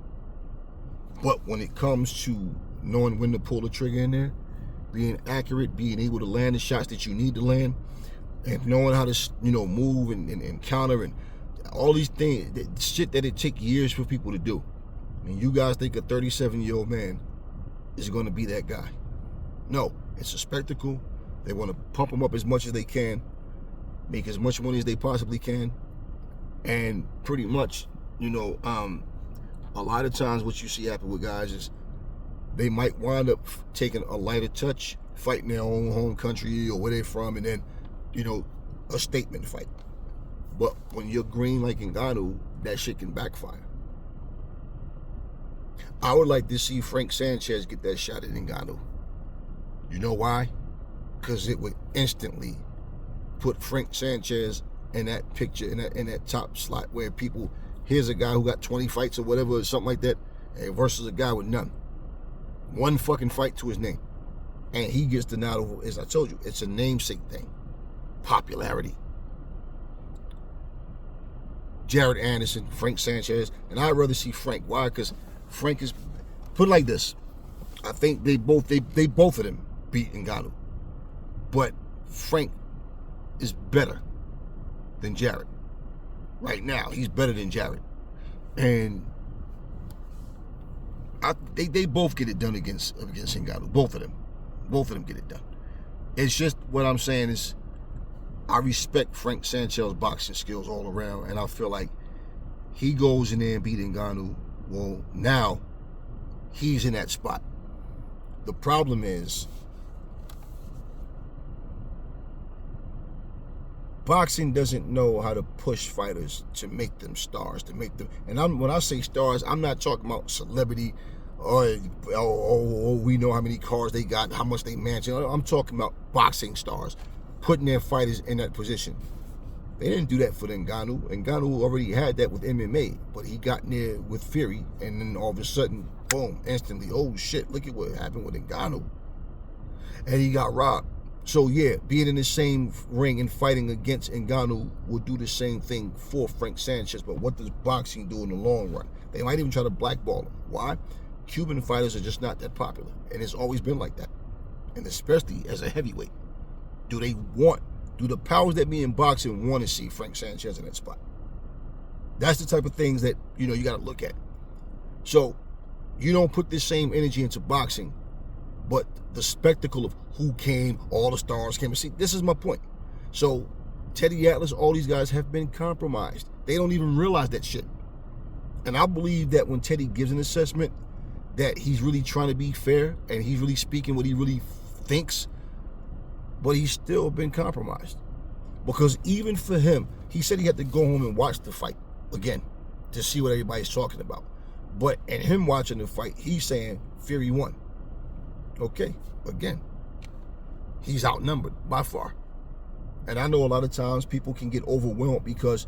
But when it comes to knowing when to pull the trigger in there, being accurate, being able to land the shots that you need to land, and knowing how to, you know, move and counter and all these things, shit that it take years for people to do. I mean, you guys think a 37-year-old man is going to be that guy. No, it's a spectacle. They want to pump him up as much as they can, make as much money as they possibly can, and pretty much, you know, a lot of times what you see happen with guys is they might wind up taking a lighter touch, fighting their own home country or where they're from, and then, you know, a statement fight. But when you're green like Ngannou, that shit can backfire. I would like to see Frank Sanchez get that shot at Ngannou. You know why? Because it would instantly put Frank Sanchez in that picture, in that top slot where people, here's a guy who got 20 fights or whatever, or something like that, versus a guy with none. One fucking fight to his name. And he gets the nod over, as I told you, it's a namesake thing. Popularity. Jared Anderson, Frank Sanchez, and I'd rather see Frank. Why? Because Frank is, put it like this, I think they both of them beat Ngannou. But Frank is better than Jared. Right now, he's better than Jared. And they both get it done against Ngannou. Both of them get it done. It's just, what I'm saying is, I respect Frank Sanchez's boxing skills all around, and I feel like he goes in there and beat Ngannou. Well, now he's in that spot. The problem is, boxing doesn't know how to push fighters to make them stars, to make them, and when I say stars, I'm not talking about celebrity, or we know how many cars they got, how much they mansion. I'm talking about boxing stars, putting their fighters in that position. They didn't do that for Ngannou. Ngannou already had that with MMA, but he got in there with Fury, and then all of a sudden, boom, instantly, oh shit, look at what happened with Ngannou. and he got robbed. So yeah, being in the same ring and fighting against Ngannou will do the same thing for Frank Sanchez. But what does boxing do in the long run? They might even try to blackball him. Why? Cuban fighters are just not that popular, and it's always been like that. And especially as a heavyweight, do the powers that be in boxing want to see Frank Sanchez in that spot? That's the type of things that you got to look at. So you don't put this same energy into boxing, but the spectacle of who came, all the stars came. See, this is my point. So Teddy Atlas, all these guys have been compromised. They don't even realize that shit. And I believe that when Teddy gives an assessment, that he's really trying to be fair and he's really speaking what he really thinks, but he's still been compromised. Because even for him, he said he had to go home and watch the fight again to see what everybody's talking about. But in him watching the fight, he's saying Fury won. Okay, again, he's outnumbered by far. And I know a lot of times people can get overwhelmed because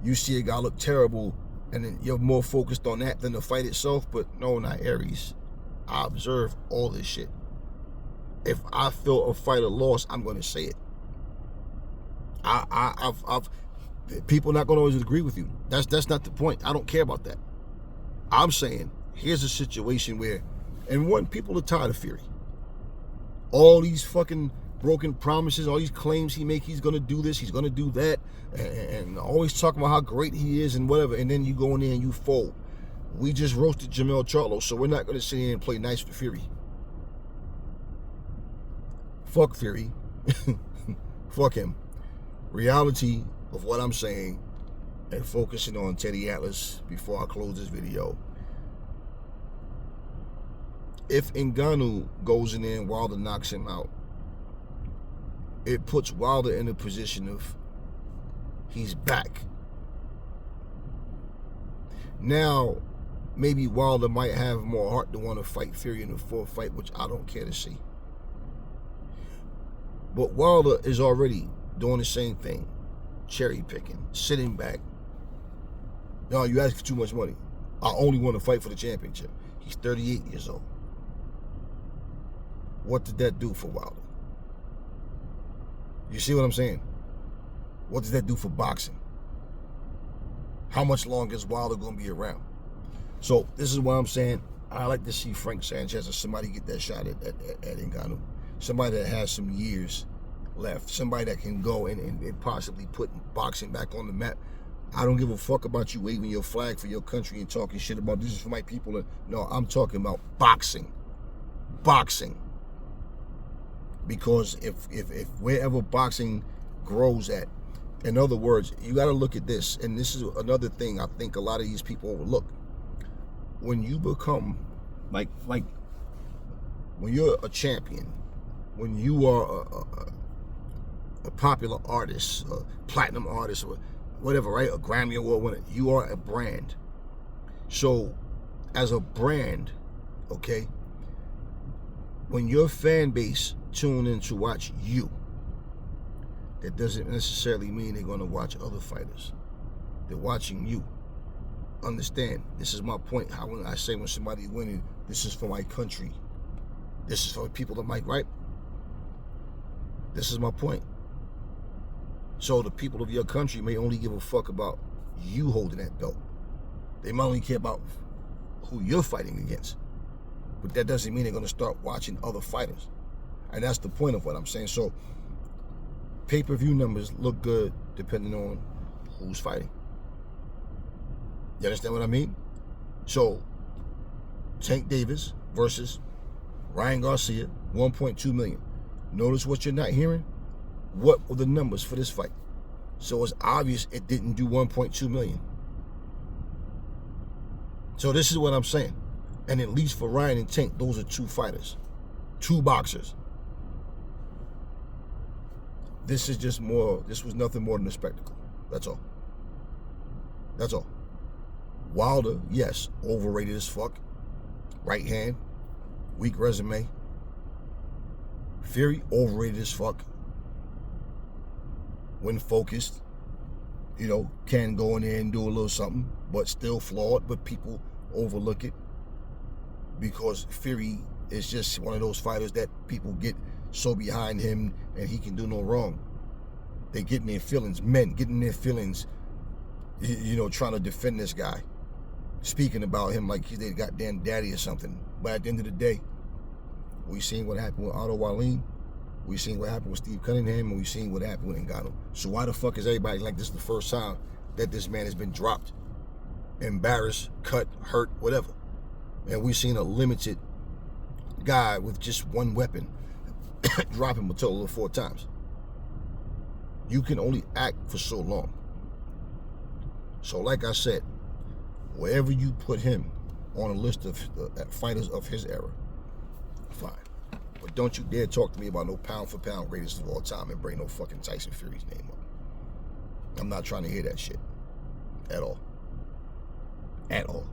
you see a guy look terrible and then you're more focused on that than the fight itself. But no, not Aries. I observe all this shit. If I feel a fighter lost, I'm going to say it. I've people not going to always agree with you. That's not the point. I don't care about that. I'm saying here's a situation where, and one, people are tired of Fury. All these fucking broken promises, all these claims he make, he's gonna do this, he's gonna do that, and always talking about how great he is and whatever, and then you go in there and you fold. We just roasted Jamel Charlo, so we're not gonna sit here and play nice with Fury. Fuck Fury. Fuck him. Reality of what I'm saying and focusing on Teddy Atlas before I close this video. If Ngannou goes in there and Wilder knocks him out, it puts Wilder in a position of he's back. Now, maybe Wilder might have more heart to want to fight Fury in the fourth fight, which I don't care to see. But Wilder is already doing the same thing, cherry picking, sitting back. No, you ask for too much money. I only want to fight for the championship. He's 38 years old. What did that do for Wilder? You see what I'm saying? What does that do for boxing? How much longer is Wilder going to be around? So this is why I'm saying I like to see Frank Sanchez or somebody get that shot at Ngannou. Somebody that has some years left. Somebody that can go and possibly put boxing back on the map. I don't give a fuck about you waving your flag for your country and talking shit about this is for my people. No, I'm talking about boxing. Boxing. Because if wherever boxing grows at, in other words, you got to look at this, and this is another thing I think a lot of these people overlook. When you become like when you're a champion, when you are a popular artist, a platinum artist, or whatever, right? A Grammy Award winner, you are a brand. So, as a brand, okay, when your fan base tune in to watch you, that doesn't necessarily mean they're going to watch other fighters. They're watching you. Understand, this is my point. How when I say when somebody's winning, this is for my country. This is for the people that might, right? This is my point. So the people of your country may only give a fuck about you holding that belt. They might only care about who you're fighting against. But that doesn't mean they're going to start watching other fighters. And that's the point of what I'm saying. So pay-per-view numbers look good depending on who's fighting. You understand what I mean? So Tank Davis versus Ryan Garcia, 1.2 million. Notice what you're not hearing? What were the numbers for this fight? So it's obvious it didn't do 1.2 million. So this is what I'm saying. And at least for Ryan and Tank, those are two fighters. Two boxers. This is just more, this was nothing more than a spectacle. That's all. That's all. Wilder, yes, overrated as fuck. Right hand, weak resume. Fury, overrated as fuck. When focused, can go in there and do a little something, but still flawed, but people overlook it because Fury is just one of those fighters that people get so behind him and he can do no wrong. They getting their feelings, men getting their feelings, trying to defend this guy, speaking about him like he's their goddamn daddy or something. But at the end of the day, we seen what happened with Otto Wallin, we seen what happened with Steve Cunningham, and we seen what happened with Ngannou. So why the fuck is everybody like this is the first time that this man has been dropped, embarrassed, cut, hurt, whatever? And we seen a limited guy with just one weapon drop him a total of 4 times. You can only act for so long. So like I said, wherever you put him on a list of fighters of his era, fine. But don't you dare talk to me about no pound for pound greatest of all time and bring no fucking Tyson Fury's name up. I'm not trying to hear that shit. At all. At all.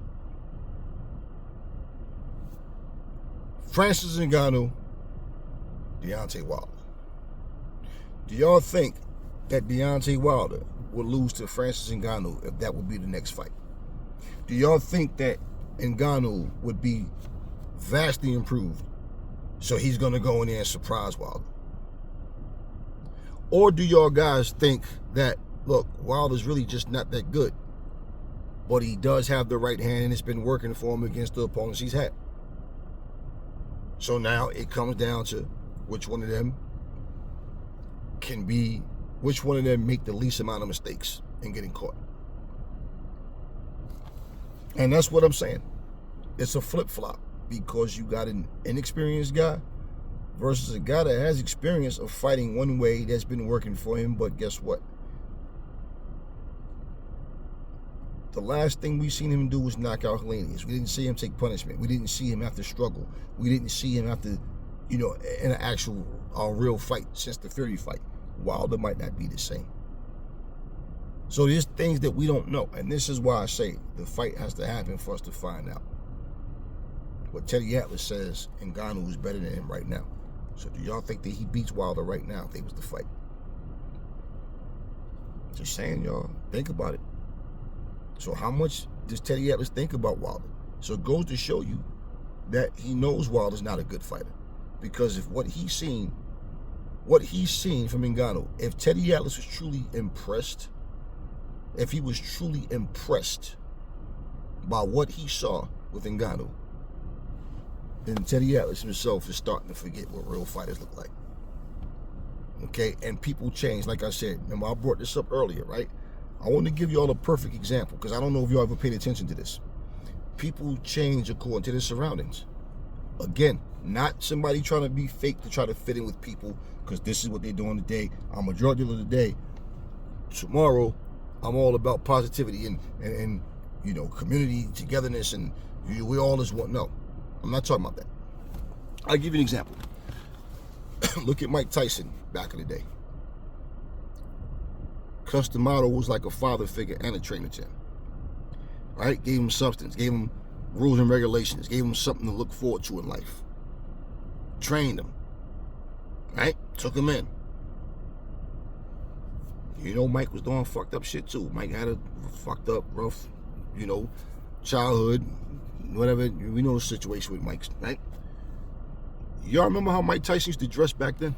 Francis Ngannou, Deontay Wilder. Do y'all think that Deontay Wilder would lose to Francis Ngannou if that would be the next fight? Do y'all think that Ngannou would be vastly improved, so he's going to go in there and surprise Wilder? Or do y'all guys think that, look, Wilder's really just not that good, but he does have the right hand and it's been working for him against the opponents he's had? So now it comes down to which one of them make the least amount of mistakes in getting caught. And that's what I'm saying. It's a flip-flop, because you got an inexperienced guy versus a guy that has experience of fighting one way that's been working for him. But guess what? The last thing we seen him do was knock out Helenius. We didn't see him take punishment. We didn't see him have to struggle. We didn't see him have to, in an actual real fight since the Fury fight. Wilder might not be the same. So there's things that we don't know. And this is why I say the fight has to happen for us to find out. But Teddy Atlas says Ngannou is better than him right now. So do y'all think that he beats Wilder right now if they was to fight? Just saying, y'all. Think about it. So how much does Teddy Atlas think about Wilder? So it goes to show you that he knows Wilder's not a good fighter. Because if what he's seen from Ngannou, if Teddy Atlas was truly impressed, if he was truly impressed by what he saw with Ngannou, then Teddy Atlas himself is starting to forget what real fighters look like. Okay, and people change. Like I said, remember I brought this up earlier, right? I want to give you all a perfect example, because I don't know if you ever paid attention to this. People change according to their surroundings. Again, not somebody trying to be fake to try to fit in with people, because this is what they're doing today. I'm a drug dealer today. Tomorrow, I'm all about positivity and community togetherness, and we all just want. No, I'm not talking about that. I'll give you an example. Look at Mike Tyson back in the day. Customato was like a father figure and a trainer to him. Right? Gave him substance, gave him rules and regulations, gave him something to look forward to in life. Trained him. Right? Took him in. Mike was doing fucked up shit too. Mike had a fucked up, rough, childhood, whatever. We know the situation with Mike, right? Y'all remember how Mike Tyson used to dress back then?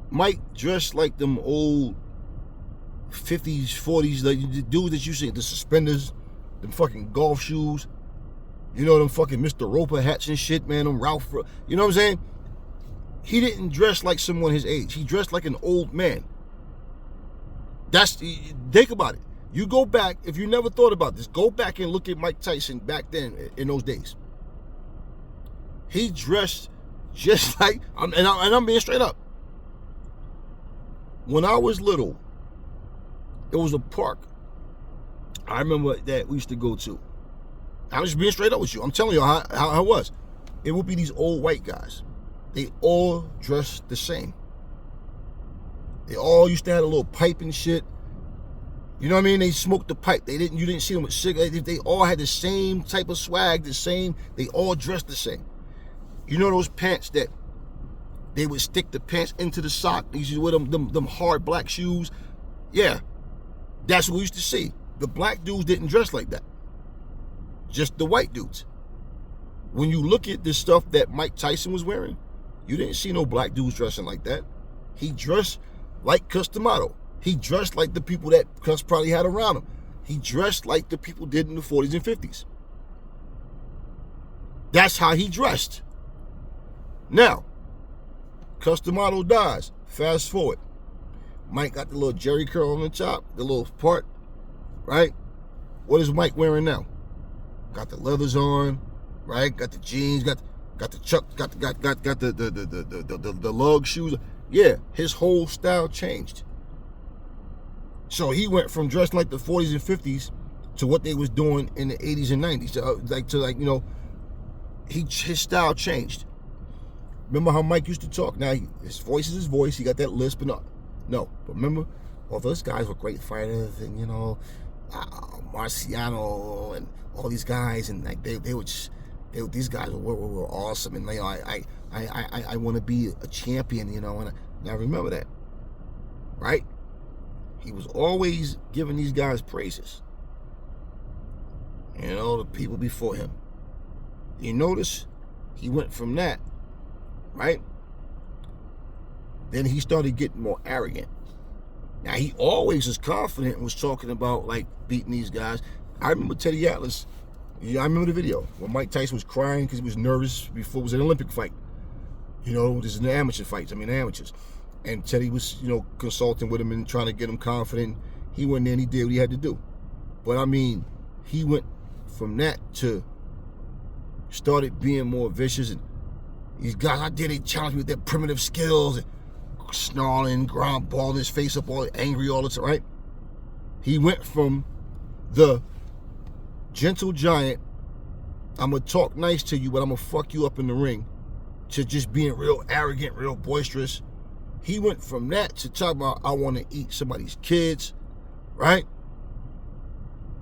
Mike dressed like them old 50s, 40s, like the dudes that you see, the suspenders, them fucking golf shoes, them fucking Mr. Roper hats and shit, man, them Ralph, you know what I'm saying? He didn't dress like someone his age. He dressed like an old man. Think about it. You go back, if you never thought about this, go back and look at Mike Tyson back then in those days. He dressed just like, and I'm being straight up. When I was little, it was a park I remember that we used to go to. I'm just being straight up with you. I'm telling you how it was. It would be these old white guys. They all dressed the same. They all used to have a little pipe and shit. You know what I mean? They smoked the pipe. You didn't see them with cigarettes. They all had the same type of swag, they all dressed the same. You know those pants that they would stick the pants into the sock? They used to wear them hard black shoes. Yeah, that's what we used to see. The black dudes didn't dress like that. Just the white dudes. When you look at the stuff that Mike Tyson was wearing, You didn't see no black dudes dressing like that. He dressed like Customato. He dressed like the people that Cus probably had around him. He dressed like the people did in the 40s and 50s. That's how he dressed. Now, Customato dies. Fast forward. Mike got the little Jerry curl on the top, the little part, right? What is Mike wearing now? Got the leathers on, right? Got the jeans, got the chuck, got the lug shoes. Yeah, his whole style changed. So he went from dressing like the 40s and 50s to what they was doing in the 80s and 90s. His style changed. Remember how Mike used to talk? Now his voice is his voice. He got that lisp and all. No, but remember, all those guys were great fighters, and Marciano and all these guys, and like these guys were awesome, and I want to be a champion, and I remember that, right? He was always giving these guys praises, the people before him. You notice he went from that, right? Then he started getting more arrogant. Now, he always was confident and was talking about, like, beating these guys. I remember Teddy Atlas. I remember the video when Mike Tyson was crying because he was nervous before it was an Olympic fight. This is an amateur fight. Amateurs. And Teddy was, consulting with him and trying to get him confident. He went there and he did what he had to do. But, he went from that to started being more vicious. And these guys out there, they challenged me with their primitive skills and snarling, ground balling his face up, all angry all the time, right? He went from the gentle giant, I'm gonna talk nice to you, but I'm gonna fuck you up in the ring, to just being real arrogant, real boisterous. He went from that to talking about, I want to eat somebody's kids, right?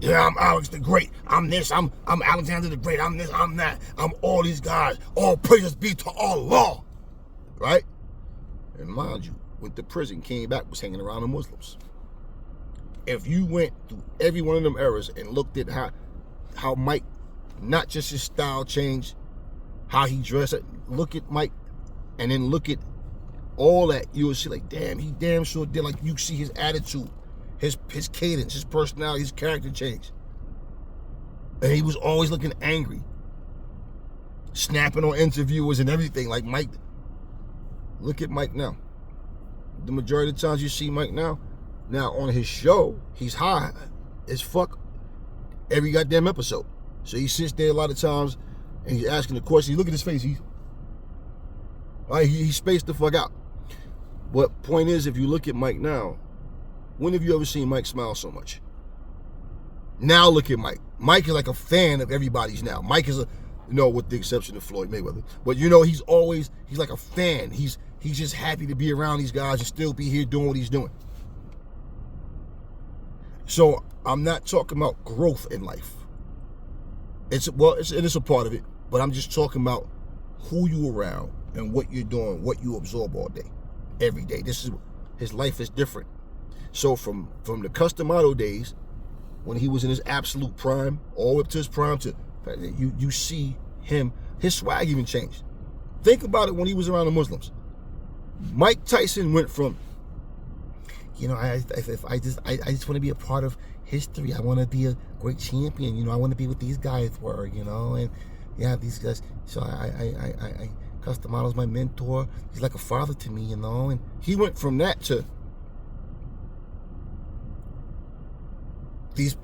Yeah, I'm Alex the Great. I'm this. I'm Alexander the Great. I'm this. I'm that. I'm all these guys. All praises be to Allah, right? And mind you, went to prison, came back, was hanging around the Muslims. If you went through every one of them eras and looked at how Mike, not just his style changed, how he dressed, look at Mike, and then look at all that, you will see like, damn, he damn sure did. Like, you see his attitude, his cadence, his personality, his character changed. And he was always looking angry, snapping on interviewers and everything. Like Mike, look at Mike now. The majority of the times you see Mike now on his show, he's high as fuck every goddamn episode. So he sits there a lot of times and he's asking the question. You look at his face, he spaced the fuck out. But point is, if you look at Mike now, when have you ever seen Mike smile so much? Now look at Mike. Mike is like a fan of everybody's now. Mike is with the exception of Floyd Mayweather. But he's like a fan. He's just happy to be around these guys and still be here doing what he's doing. So I'm not talking about growth in life. It's a part of it, but I'm just talking about who you around and what you're doing, what you absorb all day, every day. His life is different. So from the Customato days, when he was in his absolute prime, all up to his prime, to you see him, his swag even changed. Think about it when he was around the Muslims. Mike Tyson went from, I just want to be a part of history. I want to be a great champion. I want to be what these guys were. And yeah, these guys. So I Customato's my mentor. He's like a father to me. And he went from that to these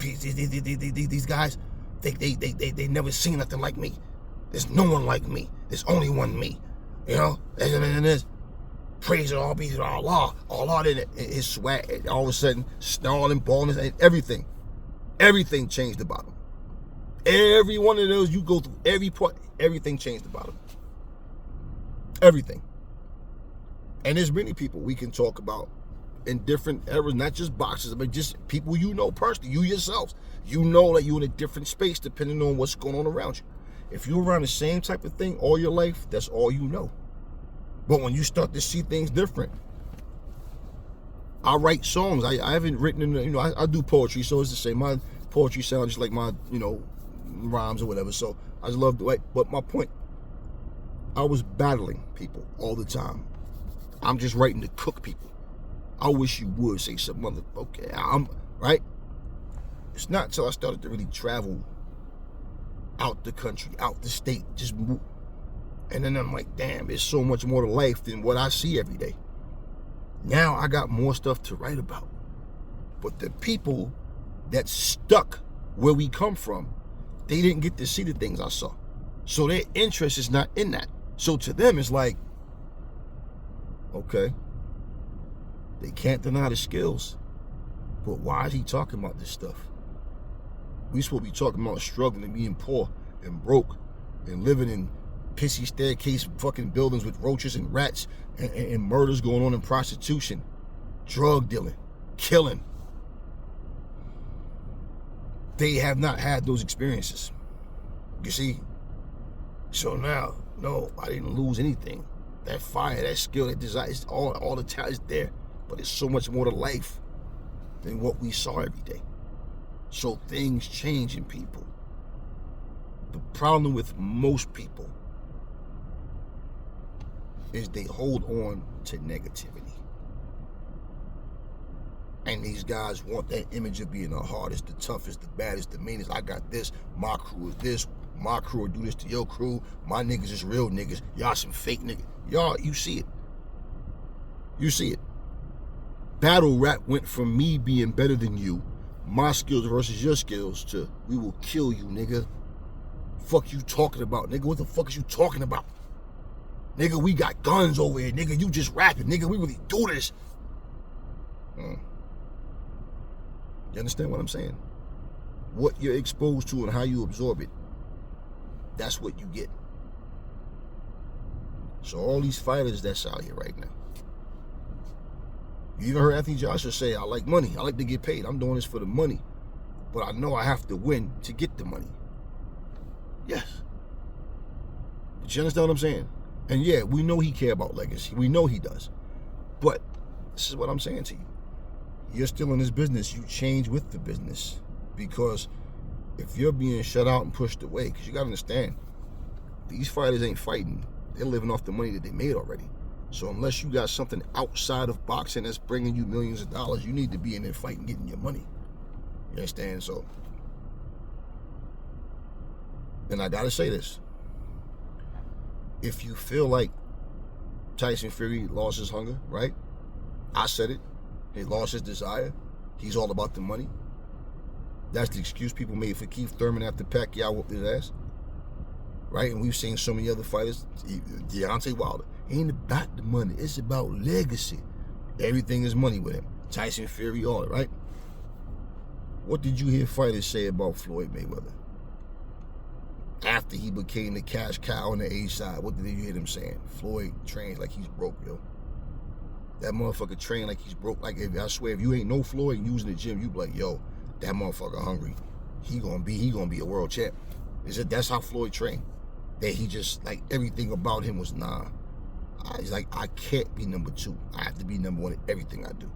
guys. They never seen nothing like me. There's no one like me. There's only one me. And this. Praise it all be to Allah. Allah did it. His swag, all of a sudden, snarling, baldness, and everything. Everything changed about him. Every one of those, you go through every part, everything changed about him. Everything. And there's many people we can talk about in different eras, not just boxers, but just people personally, you yourselves. You know that you're in a different space depending on what's going on around you. If you're around the same type of thing all your life, that's all you know. But when you start to see things different, I write songs. I haven't written I do poetry, so it's the same. My poetry sounds just like my, rhymes or whatever. So I just love the way. But my point, I was battling people all the time. I'm just writing to cook people. I wish you would say something. Okay, I'm right. It's not until I started to really travel out the country, out the state, just move. And then I'm like, damn, there's so much more to life than what I see every day. Now I got more stuff to write about. But the people that stuck where we come from, they didn't get to see the things I saw. So their interest is not in that. So to them, it's like, okay, they can't deny the skills. But why is he talking about this stuff? We supposed to be talking about struggling and being poor and broke and living in pissy staircase fucking buildings with roaches and rats and murders going on in prostitution, drug dealing, killing. They have not had those experiences. You see? So now, no, I didn't lose anything. That fire, that skill, that desire, all the talent is there. But there's so much more to life than what we saw every day. So things change in people. The problem with most people is they hold on to negativity. And these guys want that image of being the hardest, the toughest, the baddest, the meanest. I got this, my crew is this, my crew will do this to your crew, my niggas is real niggas, y'all some fake niggas. Y'all, you see it. You see it. Battle rap went from me being better than you, my skills versus your skills, to we will kill you, nigga. Fuck you talking about, nigga? What the fuck is you talking about? Nigga, we got guns over here, nigga. You just rapping, nigga. We really do this. You understand what I'm saying? What you're exposed to and how you absorb it, that's what you get. So all these fighters that's out here right now, you even heard Anthony Joshua say, I like money. I like to get paid. I'm doing this for the money. But I know I have to win to get the money. Yes. But you understand what I'm saying? And yeah, we know he care about legacy. We know he does. But this is what I'm saying to you. You're still in this business. You change with the business. Because if you're being shut out and pushed away, because you got to understand, these fighters ain't fighting. They're living off the money that they made already. So unless you got something outside of boxing that's bringing you millions of dollars, you need to be in there fighting, getting your money. You understand? So, and I got to say this. If you feel like Tyson Fury lost his hunger, right? I said it. He lost his desire. He's all about the money. That's the excuse people made for Keith Thurman after Pacquiao whooped his ass. Right? And we've seen so many other fighters. Deontay Wilder. Ain't about the money. It's about legacy. Everything is money with him. Tyson Fury, all that, right? What did you hear fighters say about Floyd Mayweather? After he became the cash cow on the A side, what did you hear them saying? Floyd trains like he's broke, yo. That motherfucker trained like he's broke. Like, I swear, if you ain't no Floyd and using the gym, you be like, yo, that motherfucker hungry. He gonna be a world champ. That's how Floyd trained. That he just, like, everything about him was, nah. He's like, I can't be number two. I have to be number one in everything I do.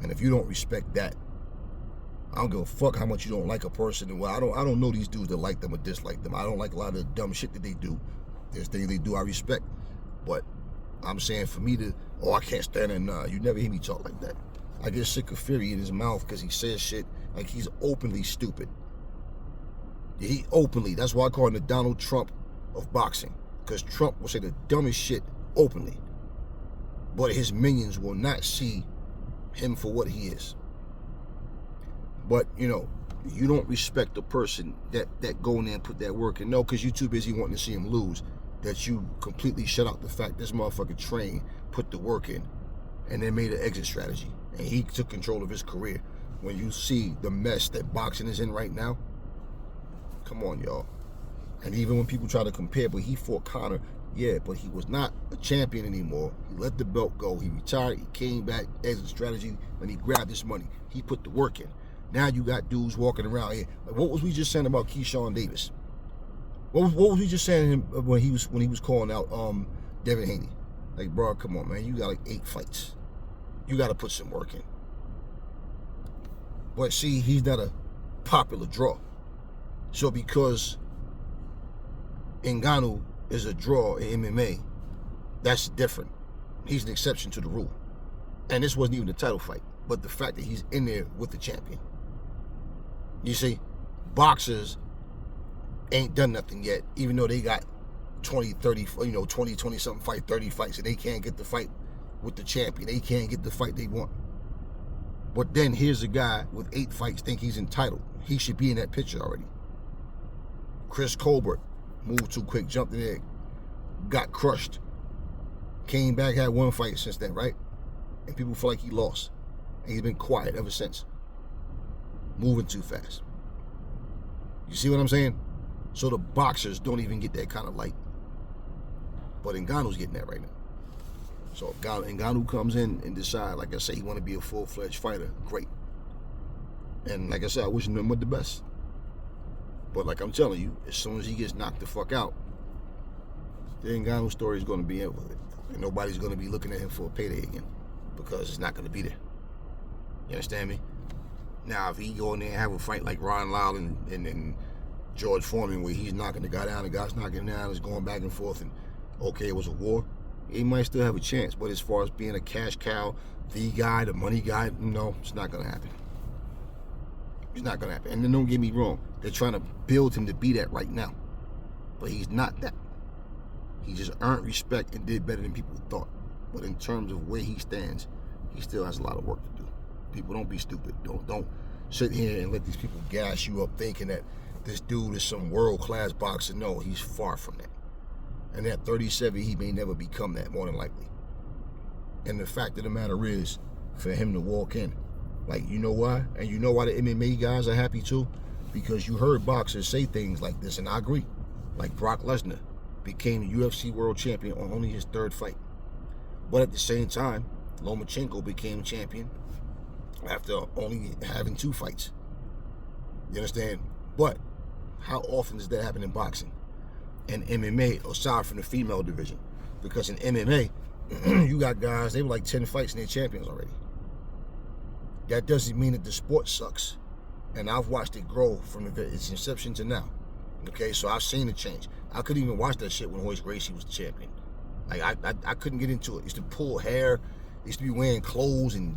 And if you don't respect that, I don't give a fuck how much you don't like a person. And well, I don't know these dudes that like them or dislike them. I don't like a lot of the dumb shit that they do. There's things they do I respect. But I'm saying for me to, I can't stand it. Nah, you never hear me talk like that. I get sick of Fury in his mouth because he says shit like he's openly stupid. He openly, that's why I call him the Donald Trump of boxing. Because Trump will say the dumbest shit openly. But his minions will not see him for what he is. But, you know, you don't respect the person that go in there and put that work in. No, because you're too busy wanting to see him lose, that you completely shut out the fact this motherfucker trained, put the work in, and then made an exit strategy. And he took control of his career. When you see the mess that boxing is in right now, come on, y'all. And even when people try to compare, but he fought Conor, yeah, but he was not a champion anymore. He let the belt go. He retired. He came back, exit strategy, and he grabbed his money. He put the work in. Now you got dudes walking around here. Like, what was we just saying about Keyshawn Davis? What was we just saying when he was calling out Devin Haney? Like, bro, come on, man. You got like 8 fights. You got to put some work in. But see, he's not a popular draw. So because Ngannou is a draw in MMA, that's different. He's an exception to the rule. And this wasn't even a title fight, but the fact that he's in there with the champion. You see, boxers ain't done nothing yet, even though they got 20, 30, 20 something fight, 30 fights, and they can't get the fight with the champion. They can't get the fight they want. But then here's a guy with 8 fights think he's entitled. He should be in that picture already. Chris Colbert moved too quick, jumped in there, got crushed. Came back, had 1 fight since then, right? And people feel like he lost. And he's been quiet ever since. Moving too fast. You see what I'm saying? So the boxers don't even get that kind of light. But Ngannou's getting that right now. So if Ngannou comes in and decide, like I say, he want to be a full-fledged fighter, great. And like I said, I wish him the best. But like I'm telling you, as soon as he gets knocked the fuck out, the Ngannou story is going to be in with it. And nobody's going to be looking at him for a payday again, because it's not going to be there. You understand me? Now, if he go in there and have a fight like Ron Lyle and George Foreman, where he's knocking the guy down, the guy's knocking him down, it's going back and forth, and okay, it was a war, he might still have a chance. But as far as being a cash cow, the guy, the money guy, no, it's not going to happen. It's not going to happen. And then don't get me wrong, they're trying to build him to be that right now. But he's not that. He just earned respect and did better than people thought. But in terms of where he stands, he still has a lot of work to do. People, don't be stupid. Don't sit here and let these people gas you up thinking that this dude is some world-class boxer. No, he's far from that. And at 37, he may never become that, more than likely. And the fact of the matter is, for him to walk in, like, you know why? And you know why the MMA guys are happy too? Because you heard boxers say things like this, and I agree. Like Brock Lesnar became the UFC world champion on only his 3rd fight. But at the same time, Lomachenko became champion after only having 2 fights. You understand? But how often does that happen in boxing and MMA, aside from the female division? Because in MMA, you got guys, they were like 10 fights and they're champions already. That doesn't mean that the sport sucks. And I've watched it grow from its inception to now. Okay, so I've seen it change. I couldn't even watch that shit when Royce Gracie was the champion. Like, I couldn't get into it. I used to pull hair. I used to be wearing clothes and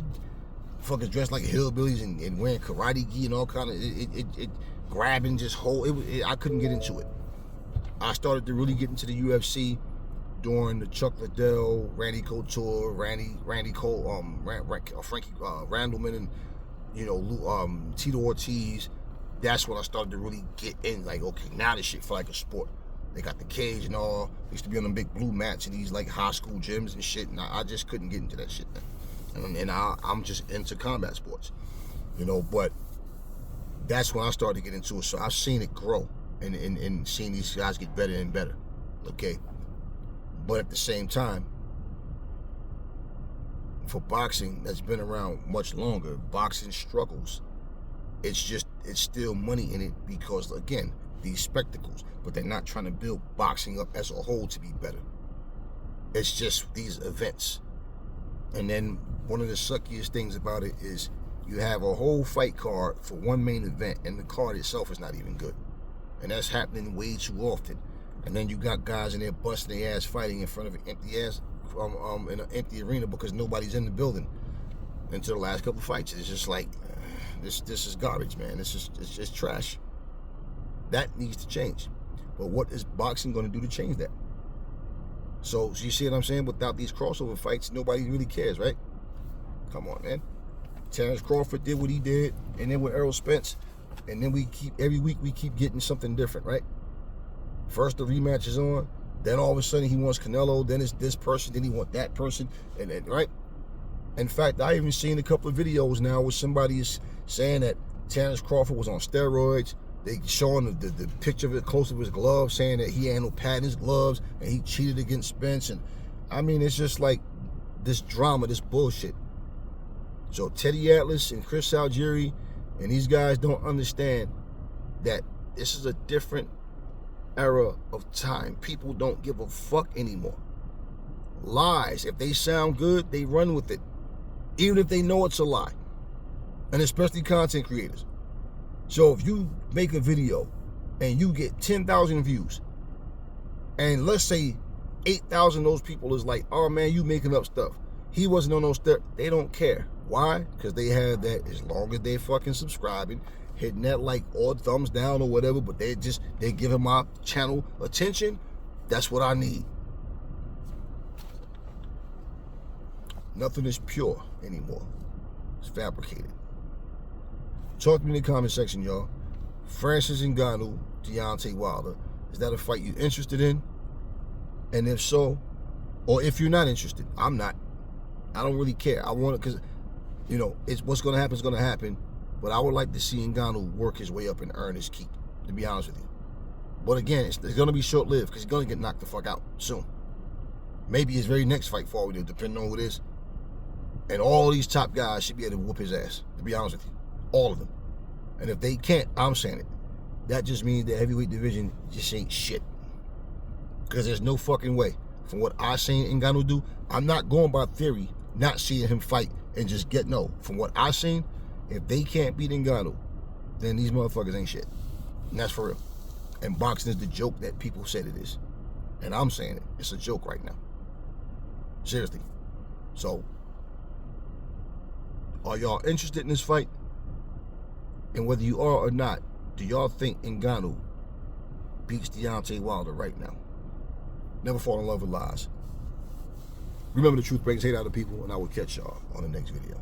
fucking dressed like hillbillies and wearing karate gi and all kind of, it grabbing, just I couldn't get into it. I started to really get into the UFC during the Chuck Liddell, Randy Couture, Randy Cole, Frankie Randleman, and Tito Ortiz. That's when I started to really get in. Like, okay, now this shit feel like a sport. They got the cage and all. I used to be on them big blue mats in these like high school gyms and shit, and I just couldn't get into that shit. And I'm just into combat sports, But that's when I started to get into it. So I've seen it grow and seen these guys get better and better. Okay. But at the same time, for boxing that's been around much longer, boxing struggles. It's still money in it because, again, these spectacles, but they're not trying to build boxing up as a whole to be better. It's just these events. And then one of the suckiest things about it is you have a whole fight card for one main event and the card itself is not even good. And that's happening way too often. And then you got guys in there busting their ass fighting in front of an empty ass, in an empty arena because nobody's in the building until the last couple fights. It's just like, this is garbage, man. It's just trash. That needs to change. But what is boxing going to do to change that? So you see what I'm saying? Without these crossover fights, nobody really cares, right? Come on, man. Terrence Crawford did what he did, and then with Errol Spence, and then every week we keep getting something different, right? First the rematch is on, then all of a sudden he wants Canelo, then it's this person, then he wants that person, and right? In fact, I even seen a couple of videos now where somebody is saying that Terrence Crawford was on steroids. They showing the picture of it close to his gloves, saying that he had no pad in his gloves and he cheated against Spence. And I mean, it's just like this drama, this bullshit. So Teddy Atlas and Chris Algieri and these guys don't understand that this is a different era of time. People don't give a fuck anymore. Lies, if they sound good, they run with it, even if they know it's a lie. And especially content creators. So if you make a video and you get 10,000 views And let's say 8,000 of those people is like, oh man, you making up stuff. He wasn't on no stuff. They don't care. Why? Because they have that, as long as they fucking subscribing, hitting that like or thumbs down or whatever, but they giving my channel attention. That's what I need. Nothing is pure anymore. It's fabricated. Talk to me in the comment section, y'all. Francis Ngannou, Deontay Wilder. Is that a fight you're interested in? And if so, or if you're not interested, I'm not. I don't really care. I want it because, you know, it's what's going to happen is going to happen. But I would like to see Ngannou work his way up and earn his keep, to be honest with you. But again, it's going to be short-lived because he's going to get knocked the fuck out soon. Maybe his very next fight forward, depending on who it is. And all these top guys should be able to whoop his ass, to be honest with you. All of them. And if they can't, I'm saying it. That just means the heavyweight division just ain't shit. Because there's no fucking way. From what I seen Ngannou do, I'm not going by theory, not seeing him fight and just get no. From what I seen, if they can't beat Ngannou, then these motherfuckers ain't shit. And that's for real. And boxing is the joke that people said it is. And I'm saying it. It's a joke right now. Seriously. So, are y'all interested in this fight? And whether you are or not, do y'all think Ngannou beats Deontay Wilder right now? Never fall in love with lies. Remember, the truth brings hate out of people, and I will catch y'all on the next video.